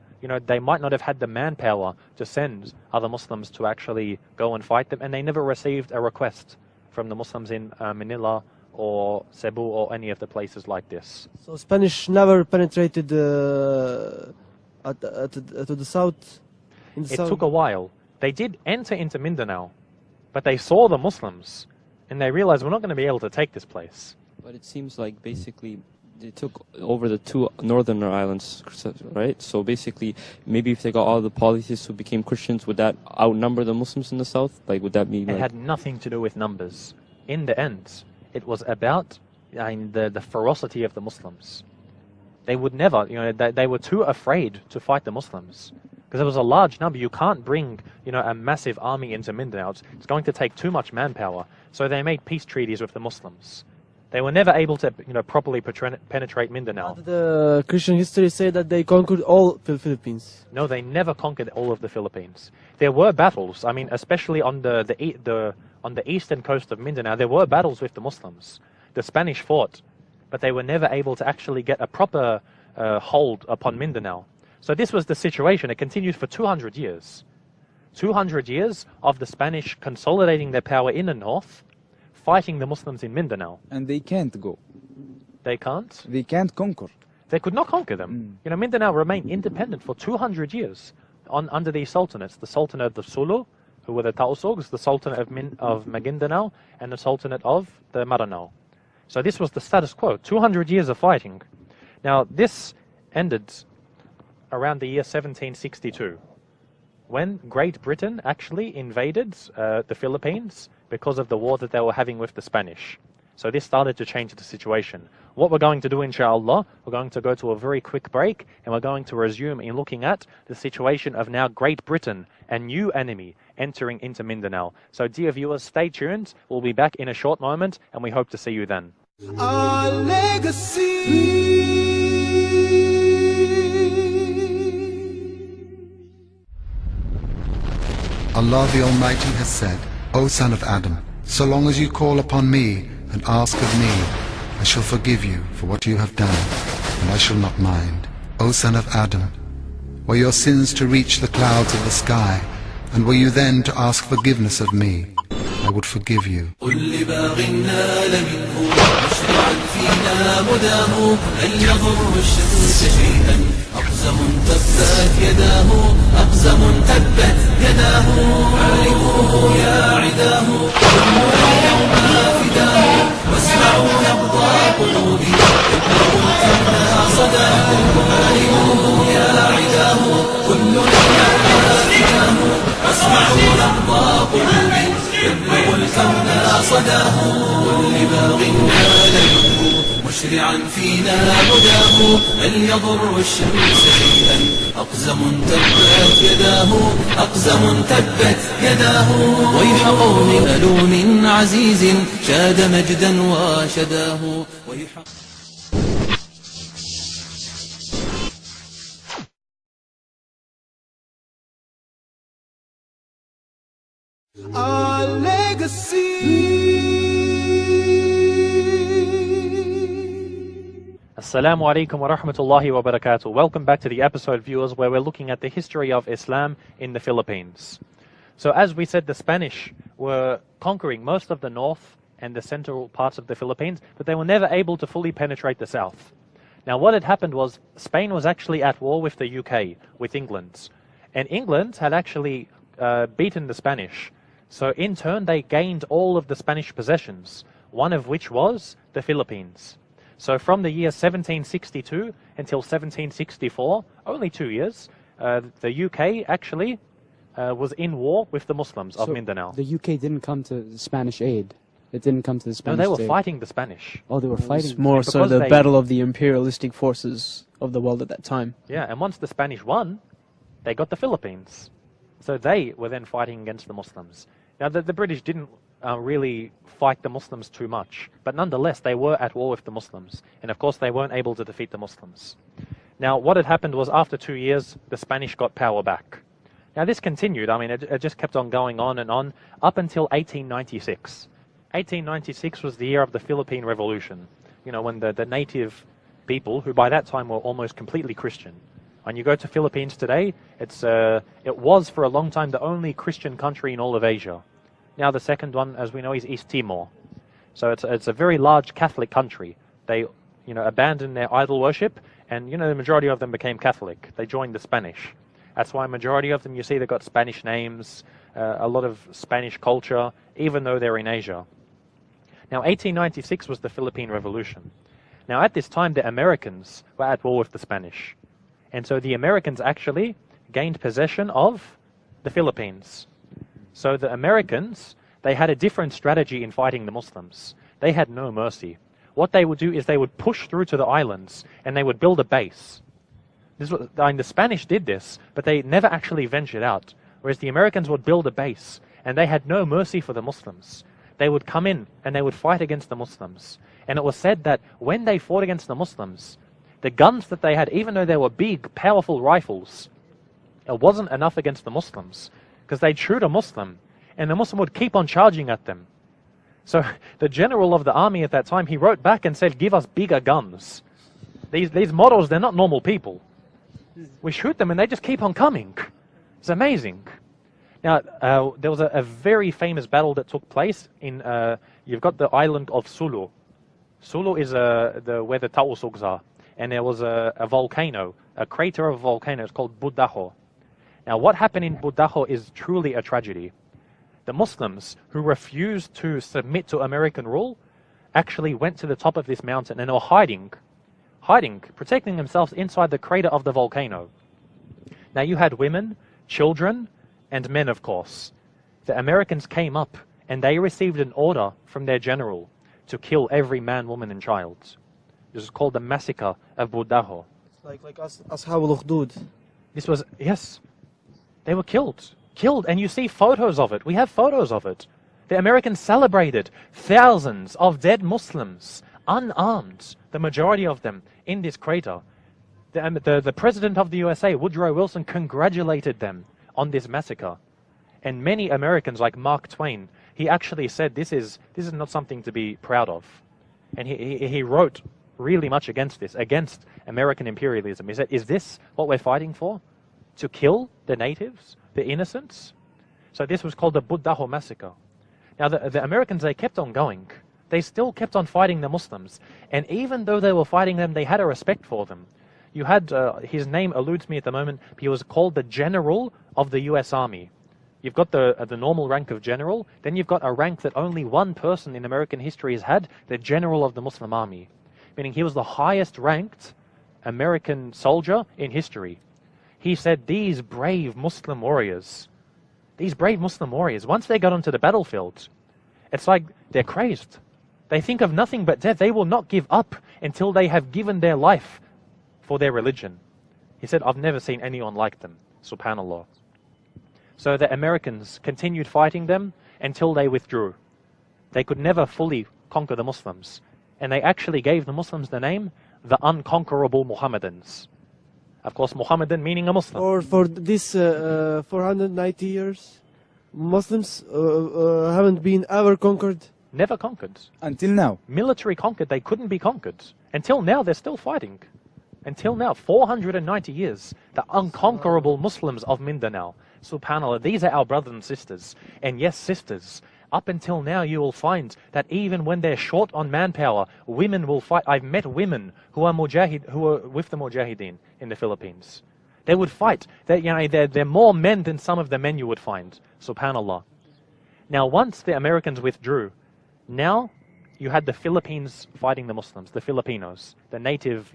Speaker 2: they might not have had the manpower to send other Muslims to actually go and fight them, and they never received a request from the Muslims in Manila or Cebu or any of the places like this.
Speaker 4: So Spanish never penetrated to the south?
Speaker 2: It took a while. They did enter into Mindanao, but they saw the Muslims, and they realized we're not going to be able to take this place.
Speaker 8: But it seems like basically they took over the two northern islands, right? So basically, maybe if they got all the polytheists who became Christians, would that outnumber the Muslims in the south? Like, would that mean?
Speaker 2: It had nothing to do with numbers. In the end, it was about the ferocity of the Muslims. They would never, they were too afraid to fight the Muslims. Because there was a large number. You can't bring, a massive army into Mindanao. It's going to take too much manpower. So they made peace treaties with the Muslims. They were never able to, properly penetrate Mindanao.
Speaker 4: The Christian history say that they conquered all the Philippines.
Speaker 2: No, they never conquered all of the Philippines. There were battles. I mean, especially on the eastern coast of Mindanao, there were battles with the Muslims. The Spanish fought, but they were never able to actually get a proper hold upon Mindanao. So this was the situation. It continued for 200 years. 200 years of the Spanish consolidating their power in the north, fighting the Muslims in Mindanao.
Speaker 6: And they can't go.
Speaker 2: They can't?
Speaker 6: They can't conquer.
Speaker 2: They could not conquer them. Mindanao remained independent for 200 years under these sultanates. The Sultanate of Sulu, who were the Tausogs, the Sultanate of Maguindanao, and the Sultanate of the Maranao. So this was the status quo, 200 years of fighting. Now this ended around the year 1762, when Great Britain actually invaded the Philippines because of the war that they were having with the Spanish. So this started to change the situation. What we're going to do, inshallah, we're going to go to a very quick break, and we're going to resume in looking at the situation of now Great Britain, a new enemy, entering into Mindanao. So dear viewers, stay tuned. We'll be back in a short moment, and we hope to see you then.
Speaker 1: Our legacy.
Speaker 11: Allah the Almighty has said, O son of Adam, so long as you call upon me and ask of me, I shall forgive you for what you have done, and I shall not mind. O son of Adam, were your sins to reach the clouds of the sky, and were you then to ask forgiveness of me, I would forgive you.
Speaker 1: قل لباغ نال منه مشرعا فينا مداه هل يضر الشمس شيئا أقزم تبت يداه أقزم تبت يداه عارفوه يا عداه كلنا اليوم فداه واسمعوا نبض قلوبي يبلغ الكرنا صداه عارفوه يا عداه كلنا اليوم فداه واسمعوا نبض قلوبي يبلغ الكون صداه كل باغ نال منه مشرعا فينا هداه هل يضر الشمس شيئا أقزم تبت يداه أقزم تبت يداه ويح قوم ألو من عزيز شاد مجدا وشداه ويح Our legacy.
Speaker 2: Assalamu alaikum wa rahmatullahi wa barakatuh. Welcome back to the episode, viewers, where we're looking at the history of Islam in the Philippines. So as we said, the Spanish were conquering most of the north and the central parts of the Philippines, but they were never able to fully penetrate the south. Now what had happened was Spain was actually at war with the UK, with England. And England had actually beaten the Spanish. So in turn, they gained all of the Spanish possessions, one of which was the Philippines. So from the year 1762 until 1764, only 2 years, the UK actually was in war with the Muslims of Mindanao.
Speaker 7: The UK didn't come to Spanish aid. It didn't come to the Spanish
Speaker 2: No, they were
Speaker 7: aid.
Speaker 2: fighting the Spanish.
Speaker 7: Oh, they were fighting.
Speaker 3: It's more so the
Speaker 2: they-
Speaker 3: battle of the imperialistic forces of the world at that time.
Speaker 2: Yeah, and once the Spanish won, they got the Philippines. So they were then fighting against the Muslims. Now, the British didn't really fight the Muslims too much, but nonetheless, they were at war with the Muslims. And of course, they weren't able to defeat the Muslims. Now, what had happened was after 2 years, the Spanish got power back. Now, this continued. I mean, it just kept on going on and on up until 1896. 1896 was the year of the Philippine Revolution. You know, when the native people, who by that time were almost completely Christian, and you go to Philippines today, it was for a long time the only Christian country in all of Asia. Now the second one, as we know, is East Timor. So it's a very large Catholic country. They, abandoned their idol worship, and the majority of them became Catholic. They joined the Spanish. That's why a majority of them, you see, they've got Spanish names, a lot of Spanish culture, even though they're in Asia. Now 1896 was the Philippine Revolution. Now at this time, the Americans were at war with the Spanish. And so the Americans actually gained possession of the Philippines. So the Americans, they had a different strategy in fighting the Muslims. They had no mercy. What they would do is they would push through to the islands and they would build a base. The Spanish did this, but they never actually ventured out. Whereas the Americans would build a base and they had no mercy for the Muslims. They would come in and they would fight against the Muslims. And it was said that when they fought against the Muslims, the guns that they had, even though they were big, powerful rifles, it wasn't enough against the Muslims, because they'd shoot a Muslim, and the Muslim would keep on charging at them. So the general of the army at that time, he wrote back and said, give us bigger guns. These models, they're not normal people. We shoot them and they just keep on coming. It's amazing. Now, there was a very famous battle that took place in, you've got the island of Sulu. Sulu is where the Tausugs are. And there was a volcano, a crater of a volcano. It's called Budaho. Now, what happened in Budaho is truly a tragedy. The Muslims who refused to submit to American rule actually went to the top of this mountain and were hiding, protecting themselves inside the crater of the volcano. Now, you had women, children, and men, of course. The Americans came up and they received an order from their general to kill every man, woman, and child. This is called the massacre of Budaho.
Speaker 4: Like Ashab al-Ukhdud.
Speaker 2: This was, yes, they were killed, and you see photos of it. We have photos of it. The Americans celebrated thousands of dead Muslims, unarmed, the majority of them, in this crater. The president of the USA, Woodrow Wilson, congratulated them on this massacre. And many Americans, like Mark Twain, he actually said this is not something to be proud of. And he wrote really much against this, against American imperialism. He said, is this what we're fighting for? To kill the natives, the innocents? So this was called the Budaho massacre. Now the Americans, they kept on going. They still kept on fighting the Muslims. And even though they were fighting them, they had a respect for them. You had, his name eludes me at the moment, he was called the General of the US Army. You've got the normal rank of general, then you've got a rank that only one person in American history has had, the General of the Muslim Army. Meaning he was the highest ranked American soldier in history. He said these brave Muslim warriors, once they got onto the battlefield, it's like they're crazed. They think of nothing but death. They will not give up until they have given their life for their religion. He said, I've never seen anyone like them. Subhanallah. So the Americans continued fighting them until they withdrew. They could never fully conquer the Muslims. And they actually gave the Muslims the name, the unconquerable Mohammedans. Of course, Mohammedan meaning a Muslim.
Speaker 4: For this 490 years, Muslims haven't been ever conquered.
Speaker 2: Never conquered.
Speaker 6: Until now.
Speaker 2: Military conquered, they couldn't be conquered. Until now, they're still fighting. Until now, 490 years, the unconquerable Muslims of Mindanao. Subhanallah, these are our brothers and sisters. And yes, sisters, up until now you will find that even when they're short on manpower, women will fight. I've met women who are with the Mujahideen in the Philippines. They would fight. They're more men than some of the men you would find. Subhanallah. Now, once the Americans withdrew, now you had the Philippines fighting the Muslims, the Filipinos, the native,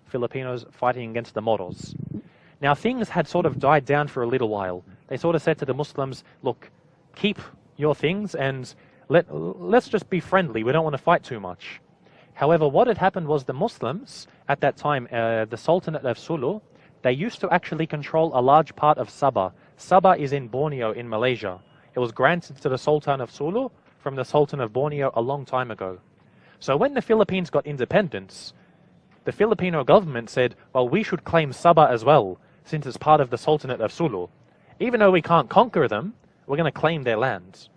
Speaker 2: Filipinos fighting against the Moros. Now, things had sort of died down for a little while. They sort of said to the Muslims, look, keep your things and let's just be friendly. We don't want to fight too much. However, what had happened was the Muslims, at that time, the Sultanate of Sulu, they used to actually control a large part of Sabah. Sabah is in Borneo in Malaysia. It was granted to the Sultan of Sulu from the Sultan of Borneo a long time ago. So when the Philippines got independence, the Filipino government said, well, we should claim Sabah as well, since it's part of the Sultanate of Sulu. Even though we can't conquer them, we're going to claim their lands.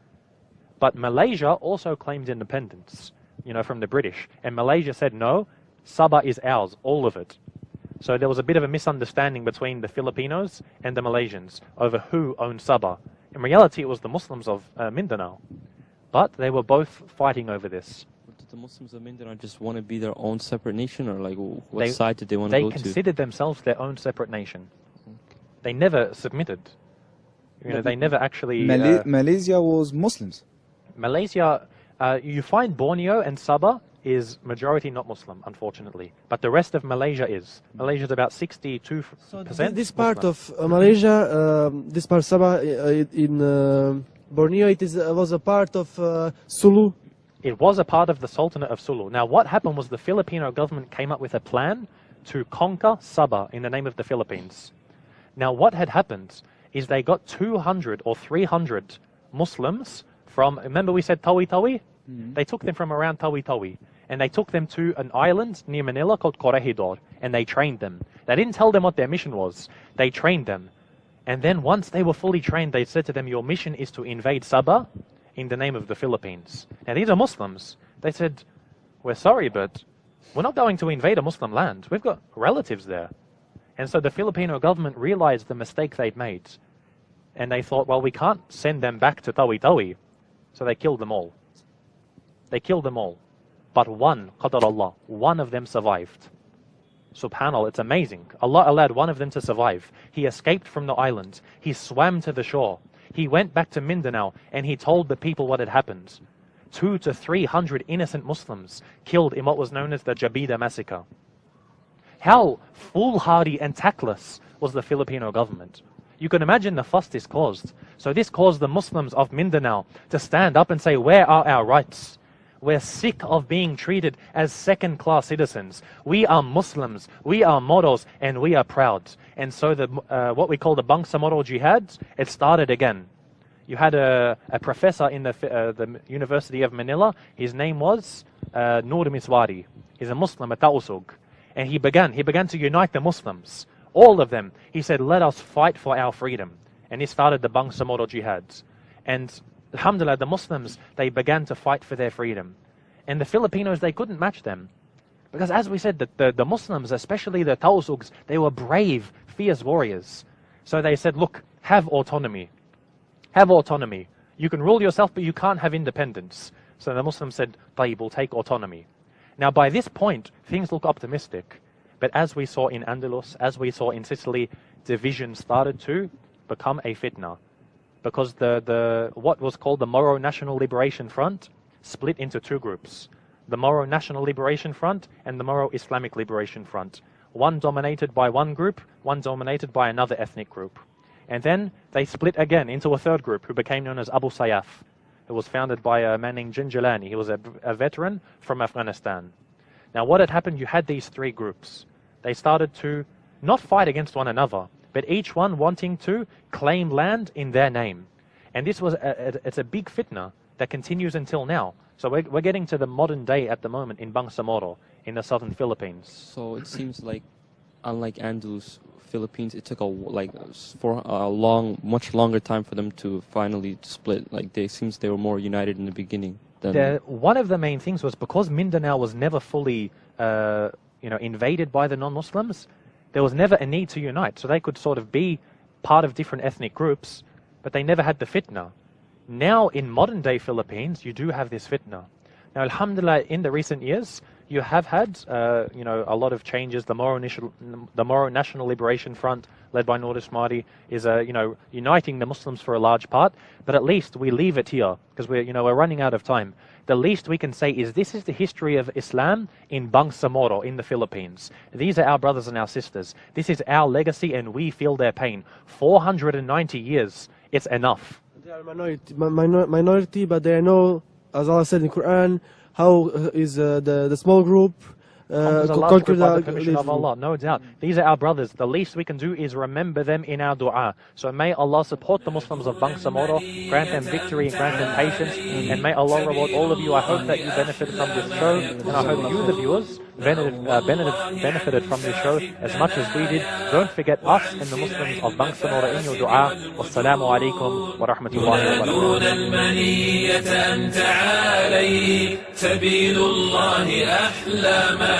Speaker 2: But Malaysia also claimed independence, from the British. And Malaysia said, no, Sabah is ours, all of it. So there was a bit of a misunderstanding between the Filipinos and the Malaysians over who owned Sabah. In reality, it was the Muslims of Mindanao. But they were both fighting over this.
Speaker 8: Did the Muslims of Mindanao just want to be their own separate nation, or what side did they want to go to?
Speaker 2: They considered themselves their own separate nation. They never submitted. They never actually...
Speaker 6: Malaysia was Muslims.
Speaker 2: Malaysia, you find Borneo and Sabah is majority not Muslim, unfortunately. But the rest of Malaysia is. Malaysia is about 62%.
Speaker 4: So this part of Malaysia, this part Sabah in Borneo, was a part of Sulu.
Speaker 2: It was a part of the Sultanate of Sulu. Now, what happened was the Filipino government came up with a plan to conquer Sabah in the name of the Philippines. Now, what had happened is they got 200 or 300 Muslims from, remember we said Tawi-Tawi? They took them from around Tawi-Tawi. And they took them to an island near Manila called Corregidor. And they trained them. They didn't tell them what their mission was. They trained them. And then once they were fully trained, they said to them, your mission is to invade Sabah in the name of the Philippines. Now, these are Muslims. They said, we're sorry, but we're not going to invade a Muslim land. We've got relatives there. And so the Filipino government realized the mistake they'd made. And they thought, well, we can't send them back to Tawi-Tawi. So they killed them all. They killed them all. But one, Qadar Allah, one of them survived. Subhanallah, it's amazing. Allah allowed one of them to survive. He escaped from the island. He swam to the shore. He went back to Mindanao and he told the people what had happened. 200 to 300 innocent Muslims killed in what was known as the Jabida massacre. How foolhardy and tactless was the Filipino government? You can imagine the fuss this caused. So this caused the Muslims of Mindanao to stand up and say, where are our rights? We're sick of being treated as second-class citizens. We are Muslims, we are Moros, and we are proud. And so the what we call the Bangsa Moro Jihad, it started again. You had a professor in the University of Manila. His name was Nur Miswari. He's a Muslim at Tausug. And he began to unite the Muslims. All of them. He said, let us fight for our freedom. And he started the Bangsa Moro Jihad. And Alhamdulillah, the Muslims, they began to fight for their freedom. And the Filipinos, they couldn't match them. Because as we said, the Muslims, especially the Tawzugs, they were brave, fierce warriors. So they said, look, have autonomy. Have autonomy. You can rule yourself, but you can't have independence. So the Muslims said, Tayyib, we'll take autonomy. Now by this point, things look optimistic. But as we saw in Andalus, as we saw in Sicily, division started to become a fitna. Because what was called the Moro National Liberation Front split into two groups. The Moro National Liberation Front and the Moro Islamic Liberation Front. One dominated by one group, one dominated by another ethnic group. And then they split again into a third group who became known as Abu Sayyaf. It was founded by a man named Jinjalani. He was a veteran from Afghanistan. Now what had happened, you had these three groups. They started to not fight against one another, but each one wanting to claim land in their name. And this was it's a big fitna that continues until now. So we're getting to the modern day at the moment in Bangsamoro, in the southern Philippines.
Speaker 8: So it seems like, unlike Andalus, Philippines, it took much longer time for them to finally split. Like it seems they were more united in the beginning.
Speaker 2: One of the main things was because Mindanao was never fully, invaded by the non-Muslims. There was never a need to unite, so they could sort of be part of different ethnic groups, but they never had the fitna. Now, in modern-day Philippines, you do have this fitna. Now, alhamdulillah, in the recent years, you have had, a lot of changes. The Moro National Liberation Front, led by Noor Ismari, is, uniting the Muslims for a large part. But at least we leave it here because we're running out of time. The least we can say is this is the history of Islam in Bangsamoro, in the Philippines. These are our brothers and our sisters. This is our legacy, and we feel their pain. 490 years, it's enough.
Speaker 4: They are minority, but they know, as Allah said in the Quran, how is the small group
Speaker 2: conquered by the permission of Allah, no doubt. These are our brothers. The least we can do is remember them in our dua. So may Allah support the Muslims of Bangsamoro, grant them victory and grant them patience, and may Allah reward all of you. I hope that you benefited from this show, and I hope you, the viewers, benefited from this show as much as we did. Don't forget us and the Muslims of Bangsamoro in your dua. Wassalamu alaikum wa rahmatullahi wa
Speaker 1: barakatuh.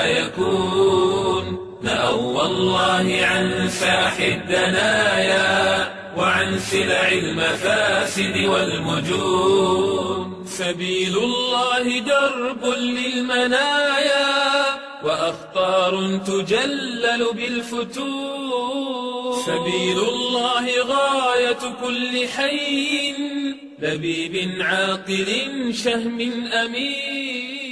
Speaker 1: يكون نأوى الله عن ساح الدنايا وعن سلع المفاسد والمجون سبيل الله درب للمنايا وأخطار تجلل بالفتون سبيل الله غاية كل حي لبيب عاقل شهم أمين